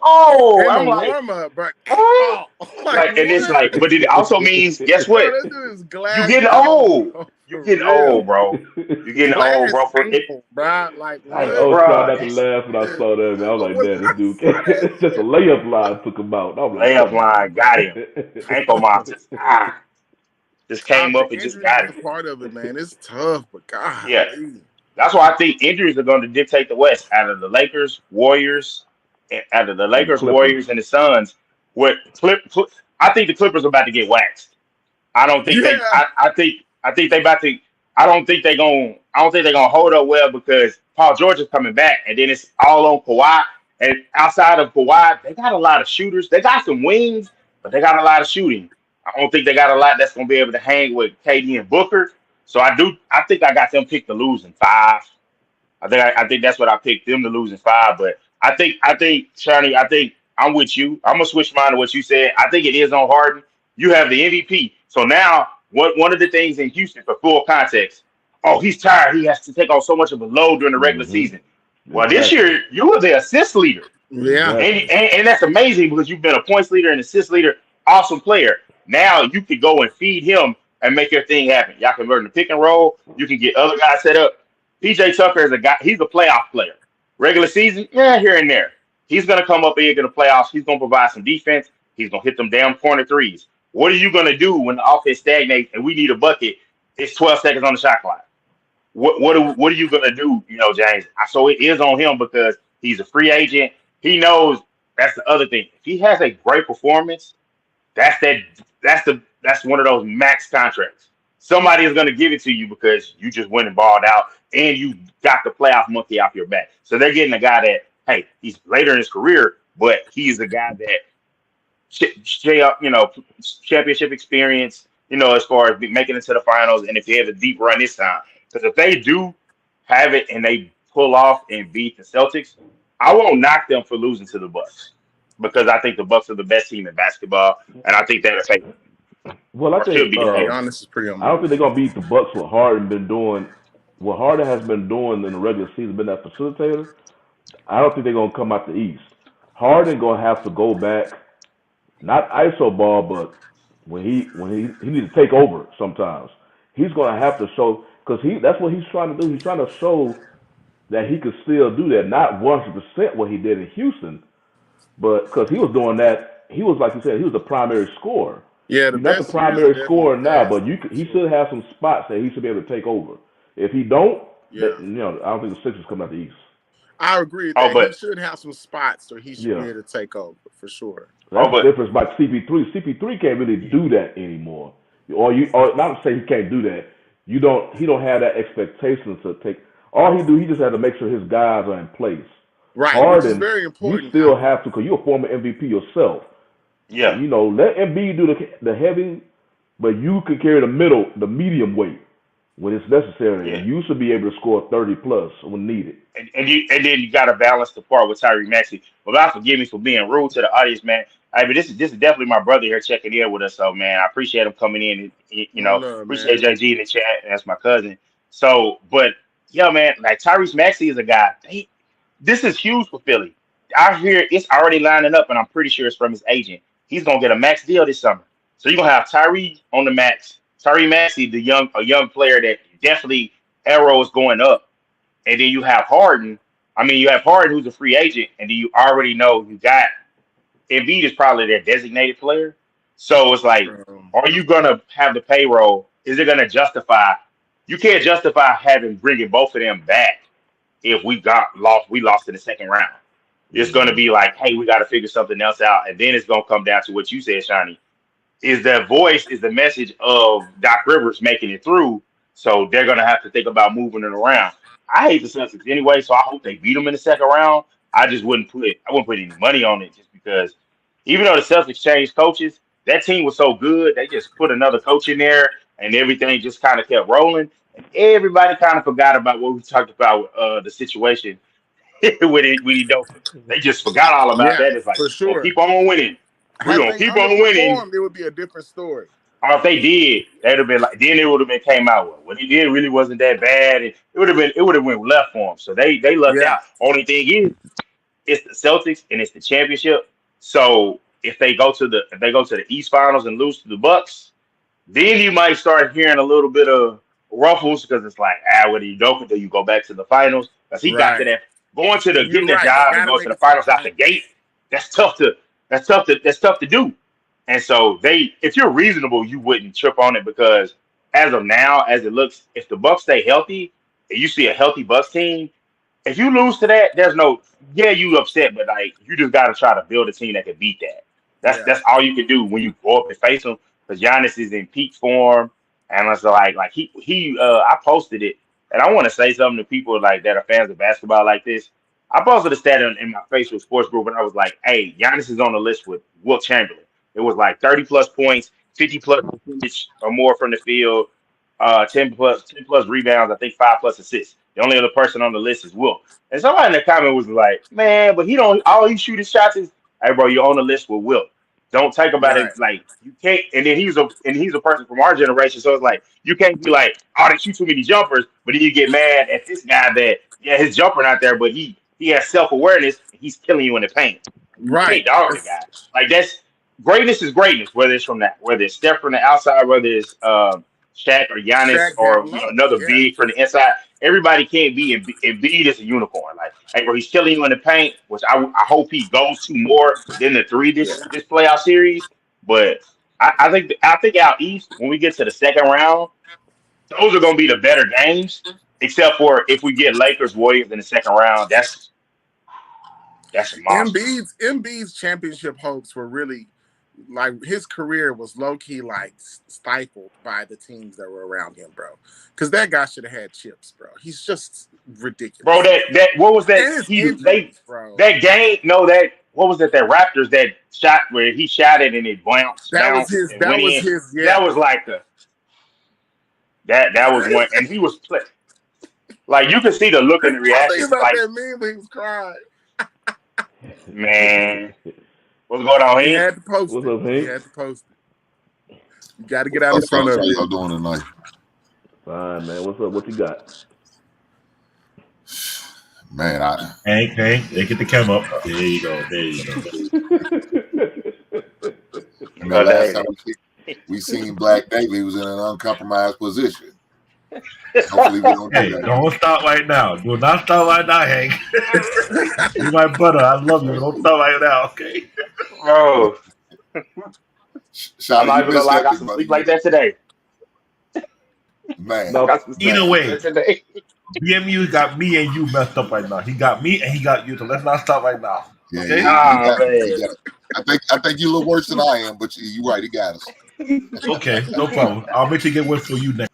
In the I'm like, warm up, bro. oh, Oh, like like, and it's what? like, but it also means, guess Bro, what? this dude is You glass getting ankle, old. bro. You For getting real. old, bro. You getting old, Glass bro. For it, ankle, bro. Like I like, what? was trying bro, not to that's laugh when I saw that, man. I was like, What damn, I this dude saw can't. that It's just a shit. layup line took him out. I'm like, layup come on, line got him. Ankle mom just came The up and just injuries got is him. a part of it, man. It's tough, but Yeah. golly. That's why I think injuries are going to dictate the West. Out of the Lakers, Warriors, out of the and the Lakers, Clippers. Warriors, and the Suns, what I think the Clippers are about to get waxed. I don't think they. Yeah. I think they about to. I don't think they going. I don't think they're gonna hold up well because Paul George is coming back, and then it's all on Kawhi. And outside of Kawhi, they got a lot of shooters. They got some wings, but they got a lot of shooting. I don't think they got a lot that's gonna be able to hang with KD and Booker. So I do. I think I got them picked to lose in five. I think that's what I picked them to lose in five. But I think Shani, I think I'm with you. I'm gonna switch mine to what you said. I think it is on Harden. You have the MVP. So now what one of the things in Houston for full context, oh, he's tired. He has to take on so much of a load during the regular Hmm. season. Well, this Exactly. year you were the assist leader. Yeah. Exactly. And that's amazing because you've been a points leader and assist leader, awesome player. Now you could go and feed him and make your thing happen. Y'all can learn the pick and roll. You can get other guys set up. PJ Tucker is a guy. He's a playoff player. Regular season, yeah, here and there. He's gonna come up big in the playoffs. He's gonna provide some defense. He's gonna hit them damn corner threes. What are you gonna do when the offense stagnates and we need a bucket? It's 12 seconds on the shot clock. What are you gonna do? You know, James. So it is on him because he's a free agent. He knows that's the other thing. If he has a great performance, that's that. That's one of those max contracts. Somebody is gonna give it to you because you just went and balled out and you got the playoff monkey off your back. So they're getting a guy that, hey, he's later in his career, but he's a guy that championship experience, as far as making it to the finals, and if they have a deep run this time. Because if they do have it and they pull off and beat the Celtics, I won't knock them for losing to the Bucks because I think the Bucks are the best team in basketball, and I think that Well, I should think be the case. Giannis is pretty I don't think they're unbelievable. gonna beat the Bucks. What Harden been doing, what Harden has been doing in the regular season, been that facilitator. I don't think they're gonna come out the East. Harden gonna have to go back, not ISO ball, but when he needs to take over sometimes. He's gonna have to show because that's what he's trying to do. He's trying to show that he could still do that, not 100% what he did in Houston, but because he was doing that, he was like you said, he was the primary scorer. Yeah, the He's not the best years are primary definitely scorer now, past. but he should have some spots that he should be able to take over. If he don't, Yeah. I don't think the Sixers come out the East. I agree with Oh, that. He but should have some spots so he should be Yeah, able to take over for sure. oh, that's the but difference. Like CP3, CP3 can't really do that anymore. Or not to say he can't do that. He don't have that expectation to take. All he do, he just had to make sure his guys are in place. Right, which is Harden, very you important still now. have to, because you're a former MVP yourself. yeah, Let Embiid do the heavy, but you can carry the medium weight when it's necessary, yeah. and you should be able to score 30 plus when needed. And then you got to balance the part with Tyree Maxey. But God forgive me for being rude to the audience, man. Hey, but this is definitely my brother here checking in with us. So man, I appreciate him coming in. And, One love, appreciate man. JG in the chat. That's my cousin. So, but yeah, man, like Tyrese Maxey is a guy. This is huge for Philly. I hear it's already lining up, and I'm pretty sure it's from his agent. He's gonna get a max deal this summer. So you're gonna have Tyree on the max. Tyree Maxey, a young player that definitely arrows going up. And then you have Harden. I mean, you have Harden who's a free agent, and then you already know you got Embiid is probably their designated player. So it's like, are you gonna have the payroll? Is it gonna justify? You can't justify bringing both of them back if we lost in the second round. It's gonna Mm-hmm. be like, hey, we got to figure something else out, and then it's gonna come down to what you said, Shawnee. Is the message of Doc Rivers making it through? So they're gonna have to think about moving it around. I hate the Celtics anyway, so I hope they beat them in the second round. I wouldn't put any money on it just because even though the Celtics changed coaches, that team was so good, they just put another coach in there and everything just kind of kept rolling. And everybody kind of forgot about what we talked about the situation when he don't. They just forgot all about Yeah, that. It's like for we're gonna sure. keep on winning. We're Had gonna they keep on winning. underperformed, it would be a different story. Or if they did, they'd have been like, then it would have been came out with what he did really wasn't that bad. And it would have went left for him. So they lucked Yeah, out. Only thing is, it's the Celtics and it's the championship. So if they go to the East Finals and lose to the Bucks, then you might start hearing a little bit of ruffles because it's like, what do you do until you go back to the finals? Because he got to right. that You're getting the right. They job and got to go to make the it to the finals out the finals. gate. That's tough to do. And so if you're reasonable, you wouldn't trip on it because as of now, as it looks, if the Bucks stay healthy and you see a healthy Bucks team, if you lose to that, you upset, but like you just got to try to build a team that can beat that. Yeah, That's all you can do when you go up and face them because Giannis is in peak form, and it's like I posted it, and I want to say something to people like that are fans of basketball like this. I posted a stat in my Facebook sports group, and I was like, "Hey, Giannis is on the list with Wilt Chamberlain. It was like 30 plus points, 50 plus percentage or more from the field, 10 plus rebounds, I think 5 plus assists. The only other person on the list is Wilt. And somebody in the comment was like, man, but he don't all he shoot his shots is, hey bro, you're on the list with Wilt. Don't take about right. it like you can't and then he's a person from our generation. So it's like you can't be like, oh, they shoot too many jumpers, but then you get mad at this guy that his jumper not there, but he has self-awareness. He's killing you in the paint. You Right. can't dog the guy. Like that's greatness is greatness. Whether it's from that, whether it's Steph from the outside, whether it's Shaq or Giannis Shaq or down low. another Yeah. big from the inside. Everybody can't be. Embiid is a unicorn. Like hey, bro, he's killing you in the paint, which I hope he goes to more than the three this playoff series. But I think out east when we get to the second round, those are going to be the better games. Except for if we get Lakers Warriors in the second round, that's a monster. Embiid's championship hopes were really like his career was low key like stifled by the teams that were around him, bro. Because that guy should have had chips, bro. He's just ridiculous, bro. That what was that? Bro. That game. No, that what was it? That Raptors that shot where he shot it and it bounced and went in. Yeah. That was like that was one, and he was like you could see the look in the reaction. About like that meme when he was crying. Man, what's going on He here? had to post What's it. up, Hank? He had to post it. You got to get out in front of How it. y'all doing tonight? Fine, man. What's up? What you got? Man, Hank, they get the cam up. There you go. Last time we seen Black David, he was in an uncompromised position. Hopefully we don't do that. Don't stop right now. Do not stop right now, Hank. You're my brother. I love you. Don't stop right now, okay? Bro, Shot, I'm not even gonna lie. I got some sleep like that today. Man, No, either way, BMU got me and you messed up right now. He got me and he got you. So let's not stop right now. yeah, Okay? I think you're a little worse than I am, but you're right. He got us. Okay, no problem. I'll make sure you get one for you next.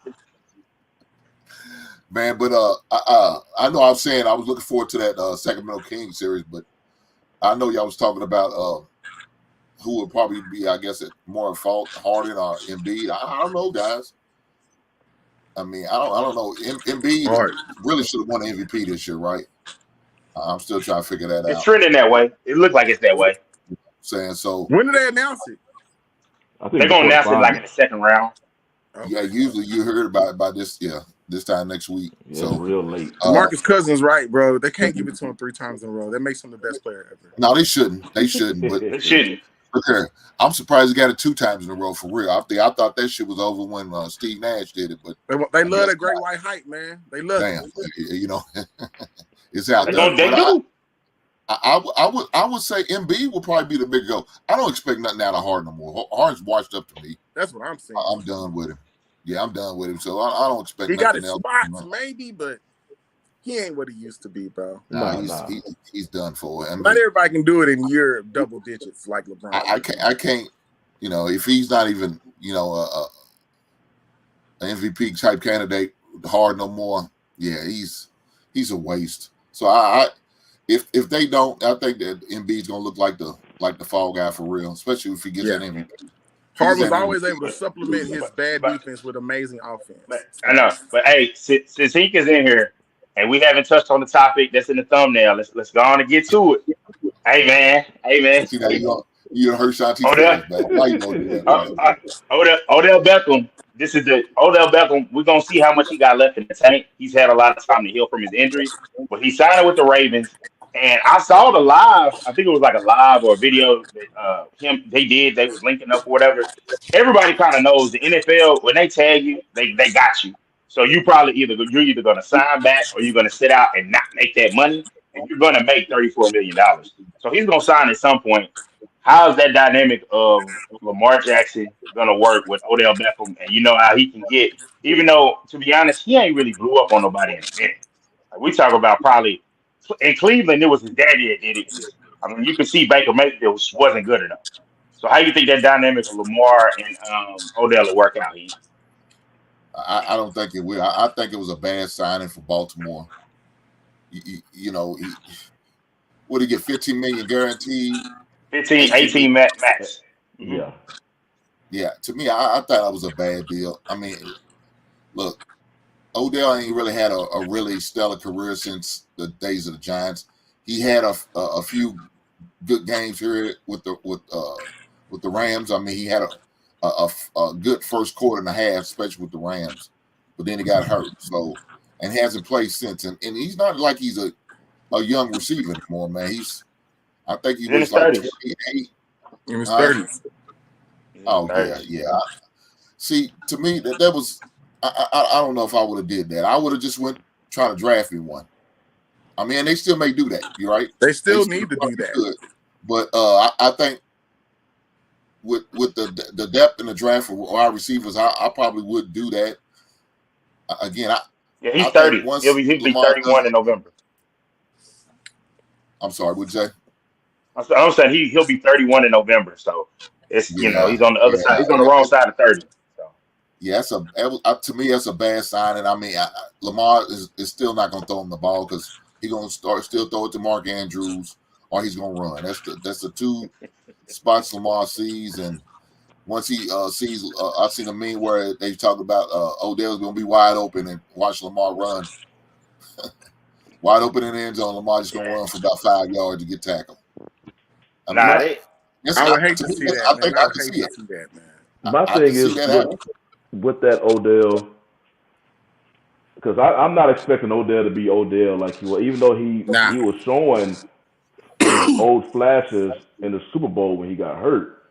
Man, but I know I was saying I was looking forward to that Sacramento Kings series, but I know y'all was talking about who would probably be, I guess, more at fault, Harden or Embiid. I don't know, guys. I mean, I don't know. Embiid really should have won the MVP this year, right? I'm still trying to figure that out. It's trending that way. It looked like it's that way. Saying so. When did they announce it? They're gonna announce it like in the second round. Okay. Yeah, usually you heard about it by this time next week. Yeah, so real late. Marcus Cousins, right, bro? They can't give it to him 3 times in a row. That makes him the best player ever. No, they shouldn't. They shouldn't. But It shouldn't. okay, I'm surprised he got it 2 times in a row for real. I thought that shit was over when Steve Nash did it, but They love that great white hype, man. They love it. you know, it's out They there. do. I would say Embiid will probably be the big go. I don't expect nothing out of Harden no more. Harden's washed up to me. That's what I'm saying. I'm done with him. Yeah, I'm done with him. So I don't expect He got nothing his else. spots, maybe, but he ain't what he used to be, bro. He's done for it. I mean, Not everybody can do it in your double digits like LeBron. I can't. You know, if he's not even an MVP type candidate, hard no more. Yeah, he's a waste. So if they don't, I think that Embiid's gonna look like the fall guy for real, especially if he gets that MVP. Harden was always able to supplement his bad defense with amazing offense. I know, but hey, since Hink is in here and we haven't touched on the topic that's in the thumbnail, let's go on and get to it. Hey man. See, now you hurt Shanti's feelings, man. Why you gonna do that? Odell Beckham. This is the Odell Beckham. We're gonna see how much he got left in the tank. He's had a lot of time to heal from his injuries, but he signed with the Ravens. And I saw the live. I think it was like a live or a video that they was linking up or whatever. Everybody kind of knows the NFL when they tag you, they got you. So you're either gonna sign back or you're gonna sit out and not make that money, and you're gonna make $34 million. So he's gonna sign at some point. How is that dynamic of Lamar Jackson gonna work with Odell Beckham? And you know how he can get, even though to be honest, he ain't really blew up on nobody in a minute. Like we talk about probably. In Cleveland, it was his daddy that did it. I mean, you can see Baker Mayfield wasn't good enough. So how do you think that dynamic of Lamar and Odell will work out? I don't think it will. I think it was a bad signing for Baltimore. You know, what did he get? $15 million guaranteed. 18 max. Yeah. Yeah. To me, I thought it was a bad deal. I mean, look. Odell ain't really had a really stellar career since the days of the Giants. He had a few good games here with the Rams. I mean, he had a good first quarter and a half, especially with the Rams. But then he got hurt, and hasn't played since. And he's not like he's a a young receiver anymore, man. I think he He's in was his like 30s. 28. In his Huh? 30s. He's in his Oh yeah, 30s. yeah. See, to me that was I don't know if I would have did that. I would have just went trying to draft me one. I mean, they still may do that. You're right. They They still still need to do probably that. could, but I think with the depth in the draft for wide receivers, I probably would do that again. Yeah, I he's think 30. He'll once be Lamar does, 31 in November. I'm sorry, would you say? I'm saying he'll be 31 in November. So it's Yeah, he's on the other yeah. side. He's on the wrong side of 30. So Yeah, to me that's a bad sign, and I mean Lamar is still not going to throw him the ball because he's going to still throw it to Mark Andrews or he's going to run. That's the two spots Lamar sees, and once he sees, I've seen a meme where they talk about Odell's going to be wide open and watch Lamar run wide open in the end zone. Lamar just going to yeah, run for about 5 yards to get tackled. I mean, nah, My they I would hate to to me, see that, I think man. I I would can hate see to it. see that, man. my I can thing see is that happen. with that Odell, because I'm not expecting Odell to be Odell like he was, even though Nah. he was showing his old flashes in the Super Bowl when he got hurt,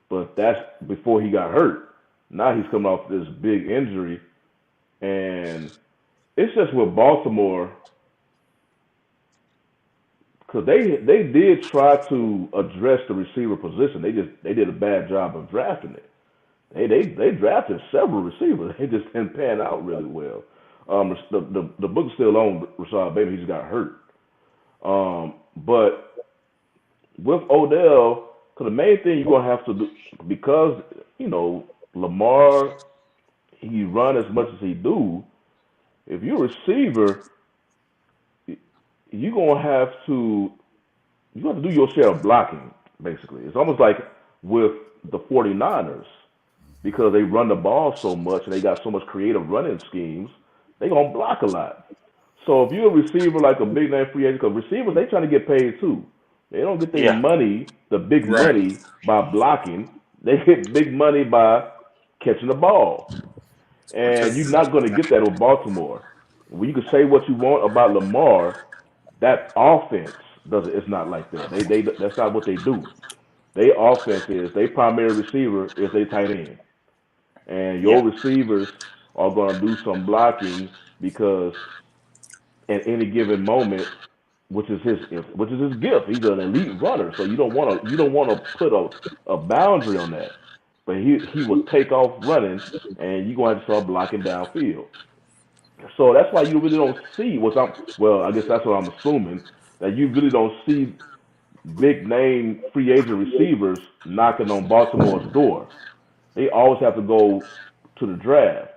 but that's before he got hurt. Now he's coming off this big injury, and it's just with Baltimore because they did try to address the receiver position. They did a bad job of drafting it. They drafted several receivers. They just didn't pan out really well. The book's still on Rashad Bateman. He just got hurt. But with Odell, because the main thing you're gonna have to do, because Lamar, he run as much as he do. If you're a receiver, you're gonna have to do your share of blocking. Basically, it's almost like with the 49ers because they run the ball so much and they got so much creative running schemes. They gonna block a lot. So if you're a receiver like a big name free agent, because receivers they trying to get paid too. They don't get their yeah, money, the big Right. money by blocking. They get big money by catching the ball. And you're Because not going to get that with Baltimore. When you can say what you want about Lamar, that offense doesn't. It's not like that. They that's not what they do. They offense is they primary receiver is they tight end, and yeah, your receivers are going to do some blocking because at any given moment, which is his gift. He's an elite runner, so you don't want to put a boundary on that. But he will take off running, and you're going to have to start blocking downfield. So that's why you really don't see what's I'm well, I guess that's what I'm assuming that you really don't see big name free agent receivers knocking on Baltimore's door. They always have to go to the draft.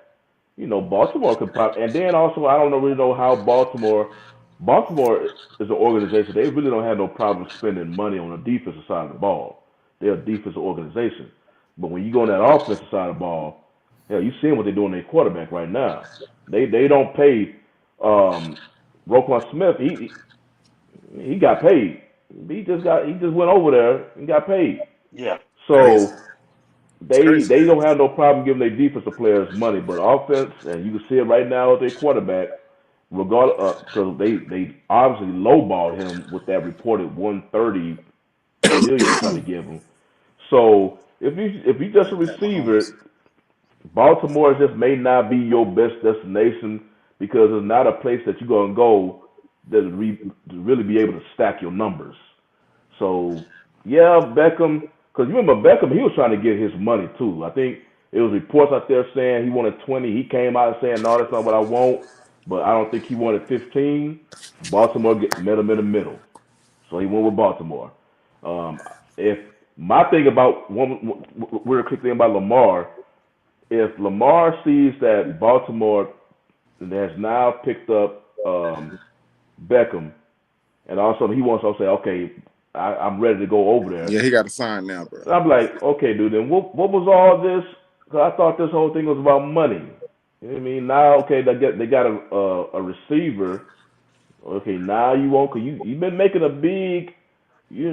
Baltimore could probably, and then also I don't really know how Baltimore is an organization. They really don't have no problem spending money on the defensive side of the ball. They're a defensive organization. But when you go on that offensive side of the ball, hell, you seeing what they're doing to their quarterback right now. They don't pay um Roquan Smith. He got paid. He just went over there and got paid. yeah, crazy. So It's crazy. they don't have no problem giving their defensive players money, but offense, and you can see it right now with their quarterback, regardless, because they obviously lowballed him with that reported 130 million they're trying to give him. So if you just a Pat Mahomes. receiver, Baltimore just may not be your best destination because it's not a place that you're gonna go that to really be able to stack your numbers. So yeah, Beckham, because you remember Beckham, he was trying to get his money too. I think it was reports out there saying he wanted 20. He came out saying no, that's not what I want. But I don't think he wanted 15. Baltimore met him in the middle, so he went with Baltimore. Um, if my thing about one real quick thing about Lamar, if Lamar sees that Baltimore has now picked up Beckham, and also he wants to say, okay, I'm ready to go over there. Yeah, he got a sign now, bro. And I'm like, okay, dude, then what was all this? Cause I thought this whole thing was about money. You know what I mean? Now, okay, they got a receiver. Okay, now you won't, cause you've been making a big, you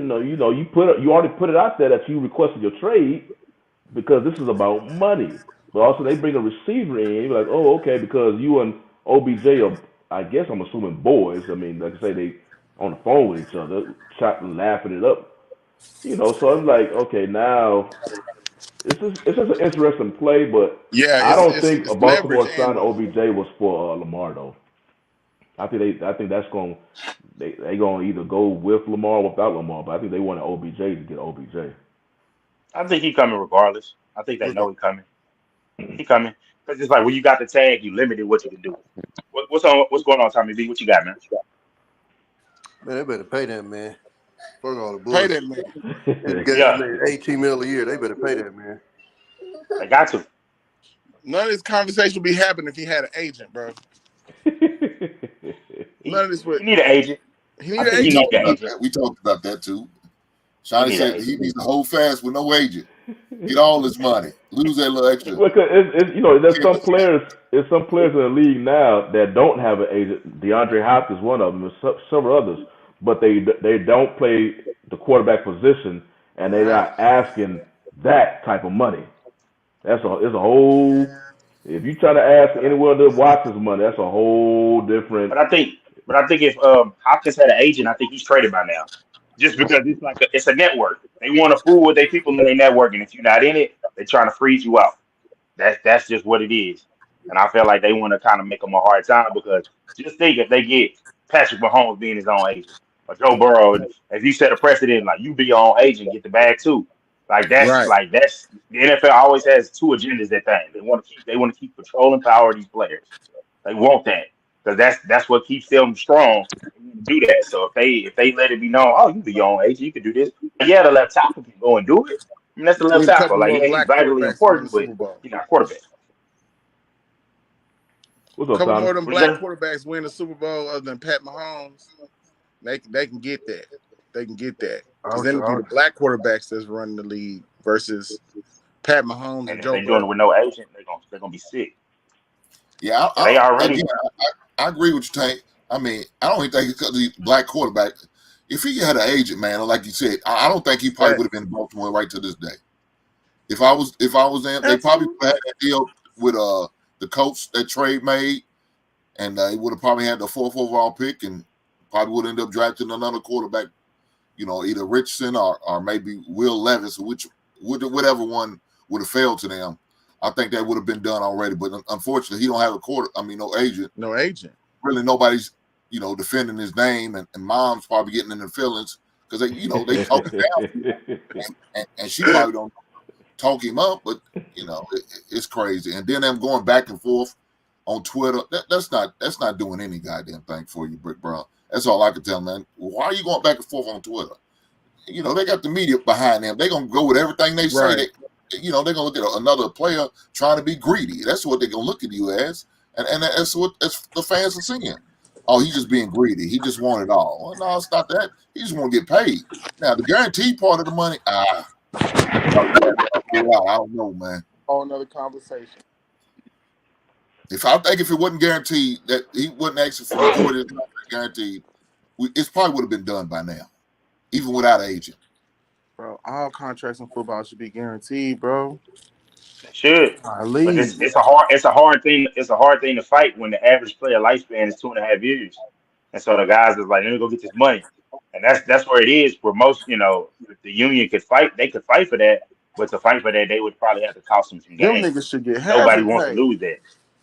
already put it out there that you requested your trade because this is about money. But also they bring a receiver in. You're like, oh, okay, because you and OBJ are, I guess I'm assuming boys. I mean, like I say, on the phone with each other, laughing it up. So it's like, okay, now it's just an interesting play, but Yeah, I don't think it's leverage Baltimore and signing money. OBJ was for Lamar though. I think that's going they gonna either go with Lamar or without Lamar, but I think they wanted OBJ to get OBJ. I think he coming regardless. I think they know Regard- he coming. He coming because it's like when you got the tag, you limited what you can do. What's on? What's going on, Tommy B? What you got, man? Man, they better pay that man. Fuck all the Pay bullshit. that man. This guy Yeah, made 18 mil a year. They better pay that man. they got to. None of this conversation would be happening if he had an agent, bro. None He of this would. he need an agent. He I need an think We he agent. need talked an about agent. that. We talked about that too. He Shiny need an said agent. he needs to hold fast with no agent. Get all his money. Lose that little extra. Because there's some players in the league now that don't have an agent. DeAndre Hopkins, one of them, and several others, but they don't play the quarterback position, and they're Right. not asking that type of money. It's a whole. If you try to ask anyone to watch his money, that's a whole different. But I think, if Hopkins had an agent, I think he's traded by now. Just because it's a network. They want to fool with their people in their network, and if you're not in it, they're trying to freeze you out. That's just what it is. And I feel like they want to kind of make him a hard time because just think if they get Patrick Mahomes being his own agent or Joe Burrow, if you set a precedent like you be your own agent, get the bag too. Right. That's the NFL always has two agendas at thing. They want to keep control and power of these players. They want that because that's what keeps them strong. They want to do that. So if they let it be known, oh, you be your own agent, you can do this. Yeah, the left tackle can go and do it. I mean, that's the We left need a couple tackle. Like, more yeah, he's black vitally quarterbacks to win the important, but Super Bowl. he's not quarterback. What's A up, couple Tommy? more of them What you black say? quarterbacks win the Super Bowl other than Pat Mahomes. They can get that. They can get that because then it'd be the black quarterbacks that's running the league versus Pat Mahomes and And if Joe they're doing it Burrow. with no agent, they're gonna be sick. Yeah, Yeah, they already. again, I agree with you, Tank. I mean, I don't even think it's the black quarterback. If he had an agent, man, like you said, I don't think he probably would have been in Baltimore right to this day. If I was them, they probably Absolutely. had that deal with the coach that trade made, and he would have probably had the 4th overall pick, and probably would end up drafting another quarterback. Either Richardson or maybe Will Levis, whatever one would have failed to them. I think that would have been done already, but unfortunately, he don't have no agent. No agent. Really, nobody's defending his name, and mom's probably getting in their feelings because they talk him down, and she probably don't talk him up, but it's crazy. And then them going back and forth on Twitter. That's not doing any goddamn thing for you, Brick Brown. That's all I can tell, man. Why are you going back and forth on Twitter? They got the media behind them. They're gonna go with everything they say. Right. They're gonna look at another player trying to be greedy. That's what they're gonna look at you as, and that's what the fans are seeing. Oh, he's just being greedy. He just want it all. Well, no, it's not that. He just want to get paid. Now, the guaranteed part of the money, I don't know, man. Whole another conversation. If it wasn't guaranteed, that he wasn't actually for majority of the contract guaranteed, it probably would have been done by now, even without an agent. Bro, all contracts in football should be guaranteed, bro. They should. But Golly. it's a hard thing to fight when the average player lifespan is 2.5 years. And so the guys is like, let me go get this money. And that's where it is, where most, if the union could fight, they could fight for that. But to fight for that, they would probably have to cost them some Them games. niggas should get half Nobody the wants to pay. lose that.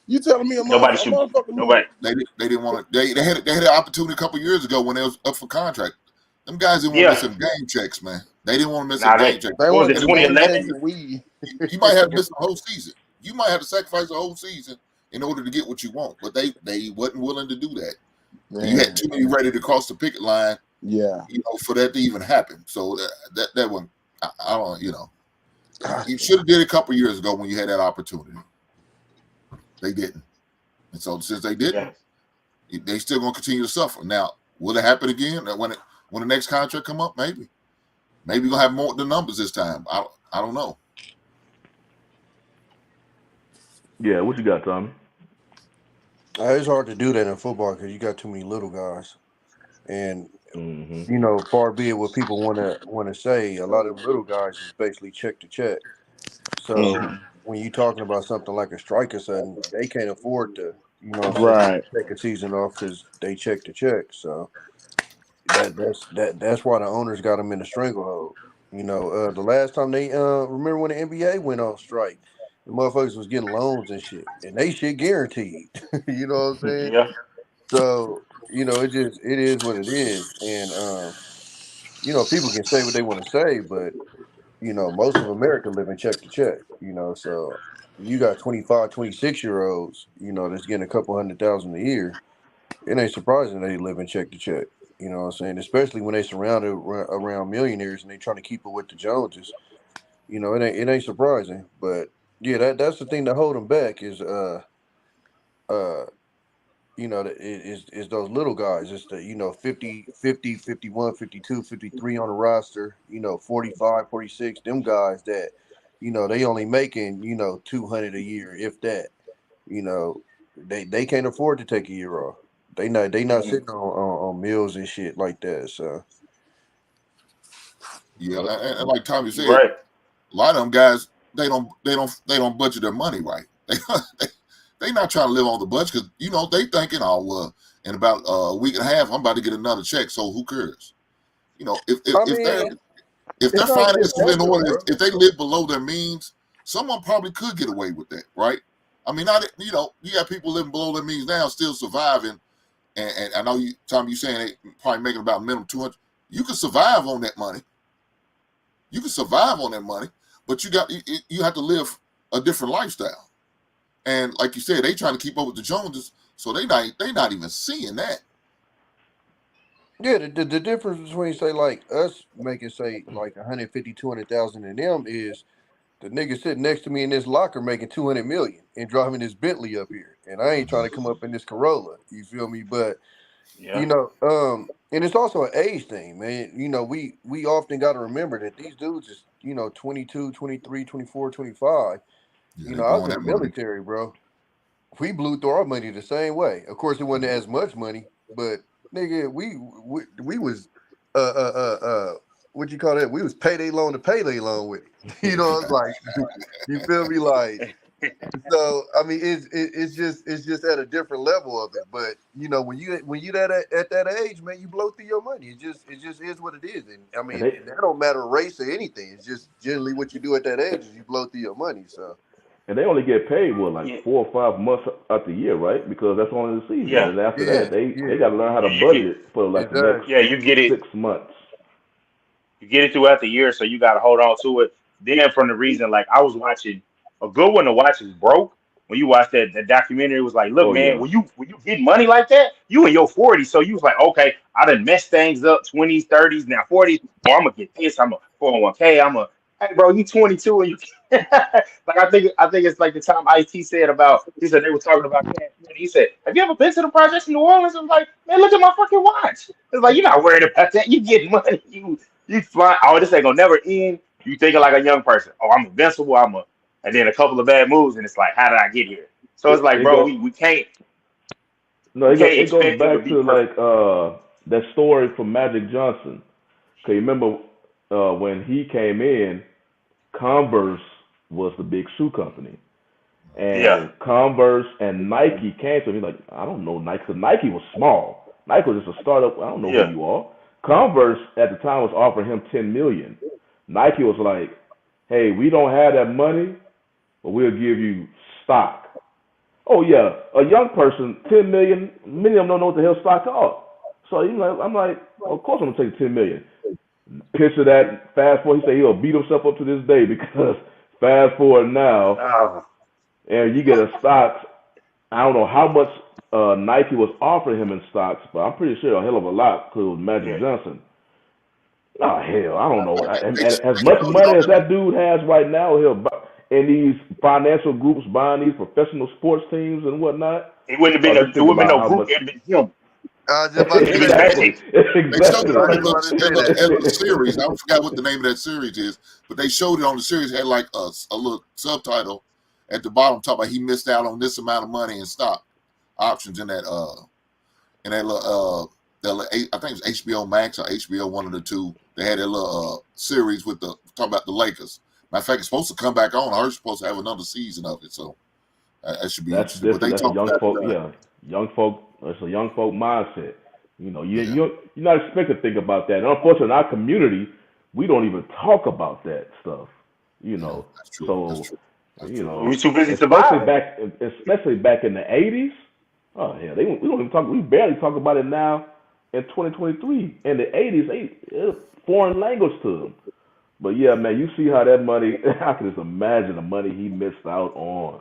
You telling me a Nobody should. motherfucker Nobody. They didn't want to. They had an opportunity a couple of years ago when they was up for contract. Them guys didn't want to miss Yeah. some game checks, man. They didn't want to miss Nah, some game checks. They What was want it, the game 2011? checks and weed. You might have to miss the whole season. You might have to sacrifice the whole season in order to get what you want. But they wasn't willing to do that. Man. You had too many ready to cross the picket line, Yeah. for that to even happen. So that one, I don't, you should have did it a couple of years ago when you had that opportunity. They didn't, and so since they didn't, they still gonna continue to suffer. Now, will it happen again when the next contract come up? Maybe we're gonna have more the numbers this time. I don't know. Yeah, what you got, Tommy? It's hard to do that in football because you got too many little guys, and Mm-hmm. far be it what people want to say. A lot of them little guys is basically check to check. So when you're talking about something like a striker, sudden they can't afford to, Right. take a season off because they check to check. So that's why the owners got them in the stranglehold. The last time they remember when the NBA went on strike, the motherfuckers was getting loans and shit, and they shit guaranteed. You know what I'm saying? Yeah. So it is what it is, and people can say what they want to say, but most of America living check to check. So you got 25, 26 year olds, that's getting a couple $100,000 a year. It ain't surprising they living check to check. You know what I'm saying? Especially when they surrounded around millionaires and they trying to keep it with the Joneses. It ain't surprising. But yeah, that's the thing that hold them back is uh is those little guys. It's the 50, 50, 51, 52, 53 on the roster. 45, 46. Them guys that they only making 200 a year, if that. You know they can't afford to take a year off. They not Mhm. sitting on meals and shit like that. So Yeah, and like Tommy You're said, right. a lot of them guys they don't budget their money right. They not trying to live on the budget because they thinking, oh well, in about a week and a half I'm about to get another check, so who cares? If I if they're mean, if their it's not just finances that in though, order, bro. if they live below their means, someone probably could get away with that, right? I mean, not you got people living below their means now, still surviving, and I know Tom, you saying they probably making about minimum 200. You can survive on that money. You can survive on that money, but you have to live a different lifestyle. And like you said, they trying to keep up with the Joneses, so they not even seeing that. Yeah, the difference between say like us making say like 150, 200,000 in them is the nigga sitting next to me in this locker making 200 million and driving this Bentley up here, and I ain't trying to come up in this Corolla. You feel me? But Yeah. and it's also an age thing, man. We often got to remember that these dudes is 22, 23, 24, 25. Yeah, they I was blowing in the that money. military, bro. We blew through our money the same way. Of course, it wasn't as much money, but nigga, we was what you call that? We was payday loan to payday loan with it. It's like you feel me, like. So I mean, it's just at a different level of it. But when you at that age, man, you blow through your money. It just is what it is. And I And mean, they that don't matter race or anything. It's just generally what you do at that age is you blow through your money. So and they only get paid like Yeah. 4 or 5 months out the year, right? Because that's only the season. Yeah. And after yeah, that, they yeah, got to learn how to Yeah. You get. budget for like the next exactly. Yeah. You get it. 6 months. You get it throughout the year, so you got to hold on to it. Then, from the reason, like I was watching a good one to watch is Broke. When you watch that documentary, it was like, look, Oh man, yeah. when you get money like that, you in your 40s, so you was like, okay, I done messed things up, 20s, 30s, now 40s. Oh, I'm gonna get this. I'm a 401k. I'm a hey, bro, you 22 and you like I think it's like the time IT said about he said they were talking about cash money. He said, have you ever been to the projects in New Orleans? I'm like, man, look at my fucking watch. It's like you're not worried about that. You get money. You fly. Oh, this ain't gonna never end. You thinking like a young person. Oh, I'm invincible. And then a couple of bad moves, and it's like, how did I get here? So it's It like, it bro, go we can't no we it go can't it goes expect them to back be to perfect. like that story from Magic Johnson. Cause you remember when he came in, Converse was the big shoe company. Yeah, And Converse and Nike came to me like, I don't know Nike, because Nike was small. Nike was just a startup. I don't know who yeah, you are. Converse at the time was offering him 10 million. Nike was like, hey, we don't have that money, but we'll give you stock. Oh yeah, a young person, 10 million. Many of them don't know what the hell stock are. So I'm like, of course I'm gonna take 10 million. Picture that. Fast forward, he said he'll beat himself up to this day because fast forward now, uh, and you get a stock. I don't know how much Nike was offering him in stocks, but I'm pretty sure a hell of a lot because it was Magic yeah. Johnson. Oh hell, I don't know. And They as showed much it money on as that dude has right now, in these financial groups buying these professional sports teams and whatnot. It wouldn't have been Just it think wouldn't been about no how group. much. It'd been him. I was just about to It'd say been that. Exactly, Magic. They showed it I on was exactly. just about to say a that. little series. I forgot what the name of that series is, but they showed it on the series. It had like a little subtitle at the bottom talking about he missed out on this amount of money in stock options in that little I think it was HBO Max or HBO, one of the two. They had that little series with the talking about the Lakers. Matter of fact, it's supposed to come back on. I heard it's supposed to have another season of it, so that should be That's interesting. But different. they That's a talked young about folk. Yeah, young folk. That's a young folk mindset. You're not expected to think about that. And unfortunately, in our community, we don't even talk about that stuff. That's true. So That's true. That's true. We're too busy especially surviving. back in the '80s. Oh hell, we don't even talk. We barely talk about it now in 2023. In the '80s, it was foreign language to them. But yeah, man, you see how that money. I can just imagine the money he missed out on.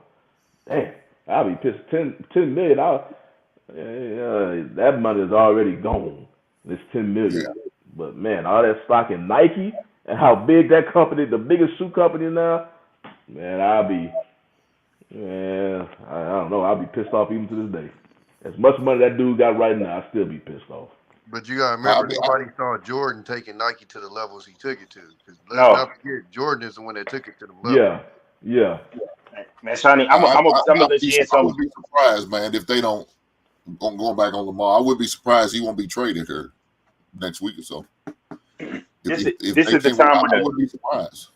Damn, I'll be pissed. 10 million. That money is already gone. It's 10 million. Yeah. But man, all that stock in Nike and how big that company, the biggest shoe company now, man, I don't know. I'll be pissed off even to this day. As much money that dude got right now, I still be pissed off. But you gotta I remember, mean, nobody saw Jordan taking Nike to the levels he took it to. Because let's No, not forget, Jordan is the one that took it to the level. Yeah. man, Sonny, I'm I gonna let you in I some. would be surprised, man, if they don't. Going back on Lamar, I would be surprised he won't be traded here next week or so. This If this they is the can, time I where wouldn't be surprised.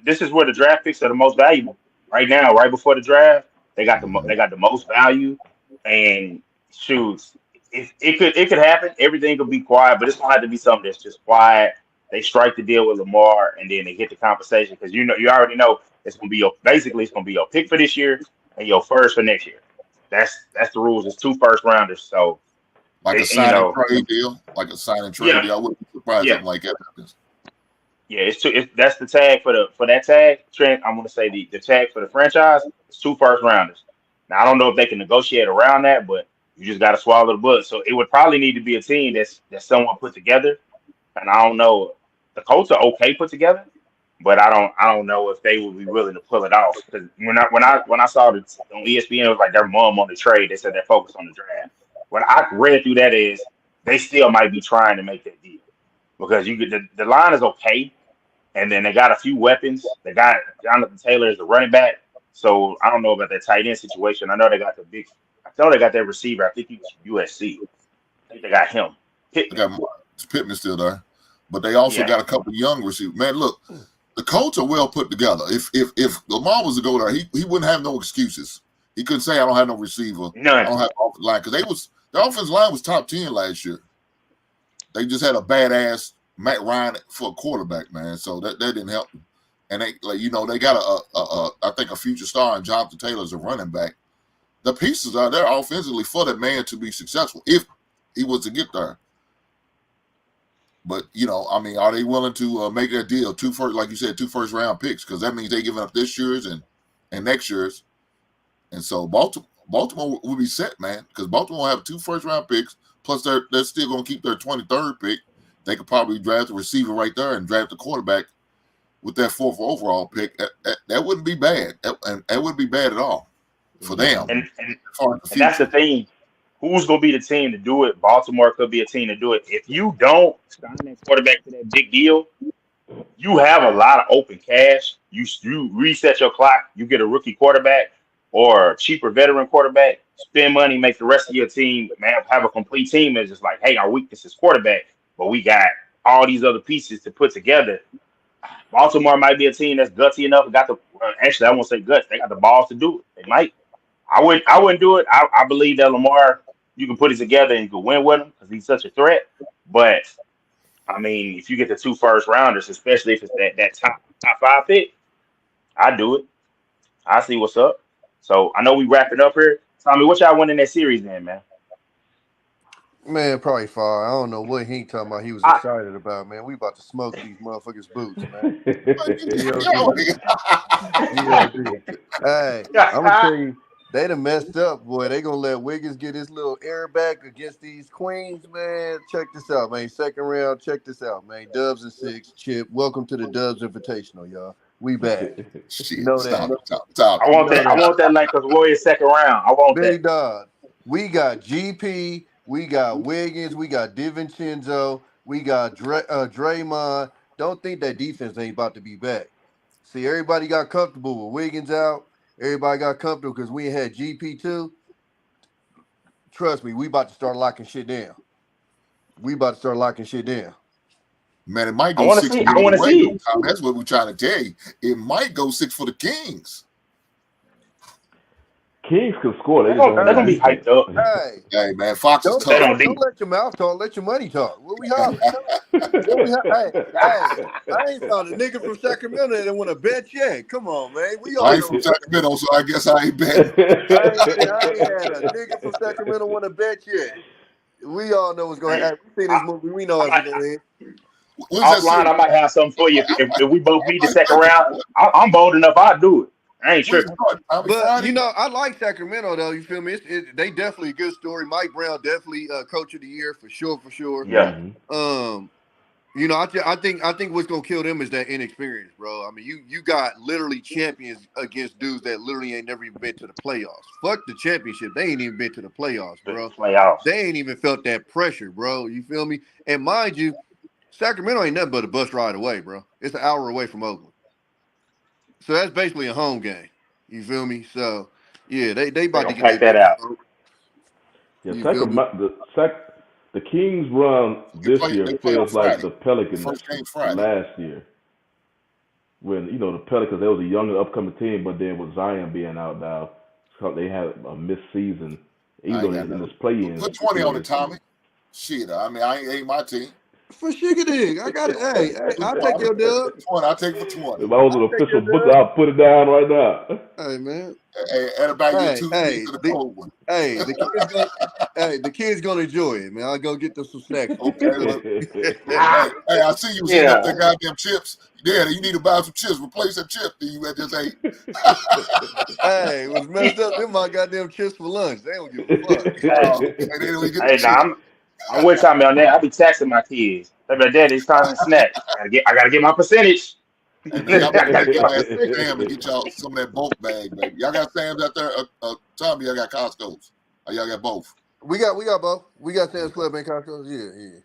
this is where the draft picks are the most valuable. Right now, right before the draft, they got the most value, and shoots. It could happen. Everything could be quiet, but it's gonna have to be something that's just quiet. They strike the deal with Lamar, and then they hit the compensation because you already know it's gonna be it's gonna be your pick for this year and your first for next year. That's the rules. It's 2 first rounders, so Like a sign and trade deal, yeah, I wouldn't be surprised yeah. something like that happens. Yeah, that's the tag for that tag. Trent, I'm gonna say the tag for the franchise is 2 first rounders. Now I don't know if they can negotiate around that, but you just gotta swallow the bullet. So it would probably need to be a team that's somewhat put together. And I don't know, the Colts are okay put together, but I don't know if they would be willing to pull it off. Because when I saw it on ESPN, it was like their mom on the trade. They said they're focused on the draft. What I read through that is they still might be trying to make that deal because you get the line is okay. And then they got a few weapons. They got Jonathan Taylor as the running back. So I don't know about that tight end situation. I know they got I know they got their receiver. I think he was from USC. I think they got him. They Pittman. got Pittman still there, but they also Yeah. got a couple young receivers. Man, look, the Colts are well put together. If Lamar was to go there, he wouldn't have no excuses. He couldn't say I don't have no receiver. I None. don't have offensive line because their offensive line was top 10 last year. They just had a badass Matt Ryan for a quarterback, man. So that didn't help them. And they got I think a future star in Jonathan Taylor as a running back. The pieces are there offensively for that man to be successful if he was to get there. But are they willing to make that deal? 2 first round picks, because that means they're giving up this year's and next year's. And so Baltimore will be set, man, because Baltimore will have 2 first round picks, plus they're still going to keep their 23rd pick. They could probably draft a receiver right there and draft a quarterback with that 4th overall pick. That wouldn't be bad. That wouldn't be bad at all for them. And that's the thing. Who's going to be the team to do it? Baltimore could be a team to do it. If you don't sign that quarterback to that big deal, you have a lot of open cash. You reset your clock. You get a rookie quarterback or a cheaper veteran quarterback. Spend money, make the rest of your team, man, have a complete team. It's just like, hey, our weakness is quarterback, but we got all these other pieces to put together. Baltimore might be a team that's gutsy enough. Actually, I won't say guts. They got the balls to do it. They might. I wouldn't do it. I believe that Lamar, you can put it together and you can win with him because he's such a threat. But I mean, if you get the 2 first rounders, especially if it's that top 5 pick, I do it. I see what's up. So I know we wrapping up here. Tommy, what y'all winning that series then, man? Man, probably far. I don't know what he talking about. He was excited about, man. We about to smoke these motherfuckers' boots, man. Hey, I'm gonna tell you, they done messed up, boy. They gonna let Wiggins get his little air back against these Queens, man. Check this out, man. 2nd round. Check this out, man. Dubs and 6. Chip. Welcome to the Dubs Invitational, y'all. We back. Shit, You know stop. I want that Lakers Warriors 2nd round. I want Big that. dog. We got GP. We got Wiggins. We got DiVincenzo. We got Draymond. Don't think that defense ain't about to be back. See, everybody got comfortable with Wiggins out. Everybody got comfortable because we had GP too. Trust me, we about to start locking shit down. Man, it might I go want to 6 see. the I want other to way, see though, it. Tom. That's what we're trying to tell you. It might go 6 for the Kings. Kings can score. They They're just don't have gonna no be hyped defense. up. Hey, Hey man, Fox is don't They tough. don't don't deep. don't let your mouth talk. Let your money talk. What we hollering? Hey, I ain't found a nigga from Sacramento that want to bet yet. Come on, man. We I all ain't know. from Sacramento, so I guess I ain't betting. I ain't had a nigga from Sacramento want to bet yet. We all know what's going to Hey, happen. We see I, this movie. We know I how it's might going to end. When's that offline. series? I might have something for you if we both I meet the might second bet you. round. I'm bold enough. I'll do it. I ain't When it tripping. start? Tommy But Friday? I like Sacramento though. You feel me? They definitely a good story. Mike Brown definitely coach of the year for sure. For sure. Yeah. Um, I think what's gonna kill them is that inexperience, bro. I mean, you got literally champions against dudes that literally ain't never even been to the playoffs. Fuck the championship. They ain't even been to the playoffs, The bro. playoffs. They ain't even felt that pressure, bro. You feel me? And mind you, Sacramento ain't nothing but a bus ride away, bro. It's an hour away from Oakland. So that's basically a home game. You feel me? So yeah, they They about to gonna get their pack that butts out. smoked. Yeah, You feel me? the Kings run this year They play on feels like Friday. the The Pelicans first game Friday. last year. When the Pelicans, they was a younger upcoming team, but then with Zion being out now, so they had a missed season, even I ain't though got in no. this play-in Put 20 on it, series. Tommy. Shit, I mean, I ain't my team. For shiggity, I got it. Hey, I'll take your dub. 20, I'll take it for 20. If I was I'll an take your official booker, dub. I'd put it down right now. Hey man. Hey, and about you Hey, 2 hey, pieces of the the, cold one. hey, the kids gonna enjoy it, man. I'll go get them some snacks. Okay, look. Ah, Hey, I see you was eating up yeah. that goddamn chips. Yeah, you need to buy some chips. Replace that chip that you had just ate. Hey, it was messed up. Them my goddamn chips for lunch. They don't give a fuck. Hey, And they don't even get the hey, chip. now I'm with Tommy on that. I be taxing my kids. They be like, Daddy, it's time to snack. I gotta get my percentage. Hey, man, I y'all better gotta take get y'all my ass to percentage. Sam and get y'all some of that bulk bag, baby. Y'all got Sam's out there? Tommy, y'all got Costco's. Or y'all got both? We got both. We got Sam's Club and Costco. Yeah.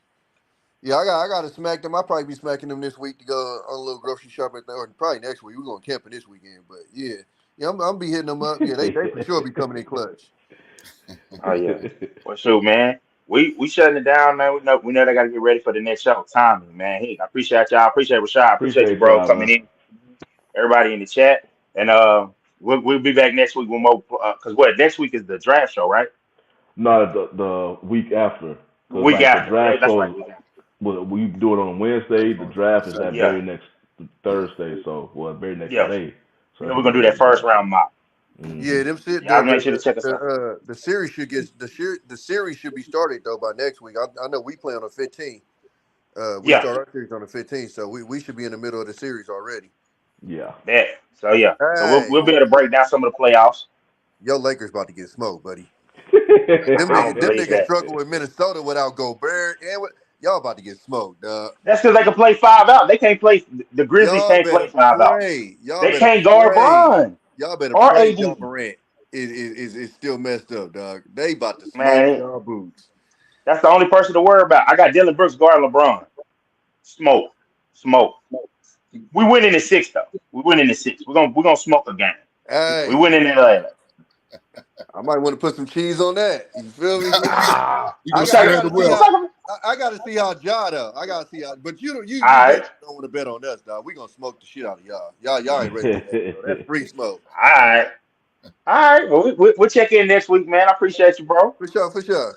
Yeah, I gotta smack them. I'll probably be smacking them this week to go on a little grocery shopping or probably next week. We're going camping this weekend, but yeah, I'm be hitting them up. Yeah, they for sure be coming in clutch. Oh yeah. Well, shoot, man. We shutting it down, man. We know they gotta get ready for the next show. Tommy, man. Hey, I appreciate y'all. I appreciate Rashad. I appreciate you, Appreciate bro, y'all, coming man. in. Everybody in the chat, and we'll be back next week with more. Cause next week is the draft show, right? No, the week after, The because week like the after. Yeah, draft that's right. shows, well, we do it on Wednesday. The draft is that Yeah, very next Thursday, so very next yeah. day. So Yeah, that's we're when gonna we do do that the first draft round show. mock. Yeah, Hmm them shit. Y'all make sure to check us out. The series should get the series should be started though by next week. I know we play on the 15th. We Yeah, start our series on the 15th, so we should be in the middle of the series already. Yeah. that. So yeah, so we'll Hey, be able to break down some of the playoffs. yo, Lakers about to get smoked, buddy. I don't Them believe niggas that. struggle with Minnesota without Gobert and with y'all about to get smoked, dog. That's because they can play 5 out. They can't play. The Grizzlies Y'all can't play better 5 out. pray. Y'all They better can't guard pray. Bron Y'all better or pray. John AD. Morant is still messed up, dog. They about to smoke Man, y'all boots. that's the only person to worry about. I got Dylan Brooks guarding LeBron. Smoke, smoke. We win in the six though. We win in the six. We're gonna smoke a game. We Hey, win in Atlanta. I might want to put some cheese on that. You feel me? Ah, You I gonna got I spread got the to see what's wealth. how up? I got to see how Ja though. I got to see how. But you All definitely right, don't want to bet on us, dog. We gonna smoke the shit out of y'all. Y'all ain't ready for that, bro. That's free smoke. all right, all right. Well, we'll check in next week, man. I appreciate you, bro. For sure, for sure.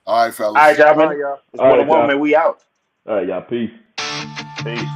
All right, All right, fellas. y'all, All right, man. y'all. It's All one on right, one, y'all. man. We out. All right, y'all. Peace. Peace.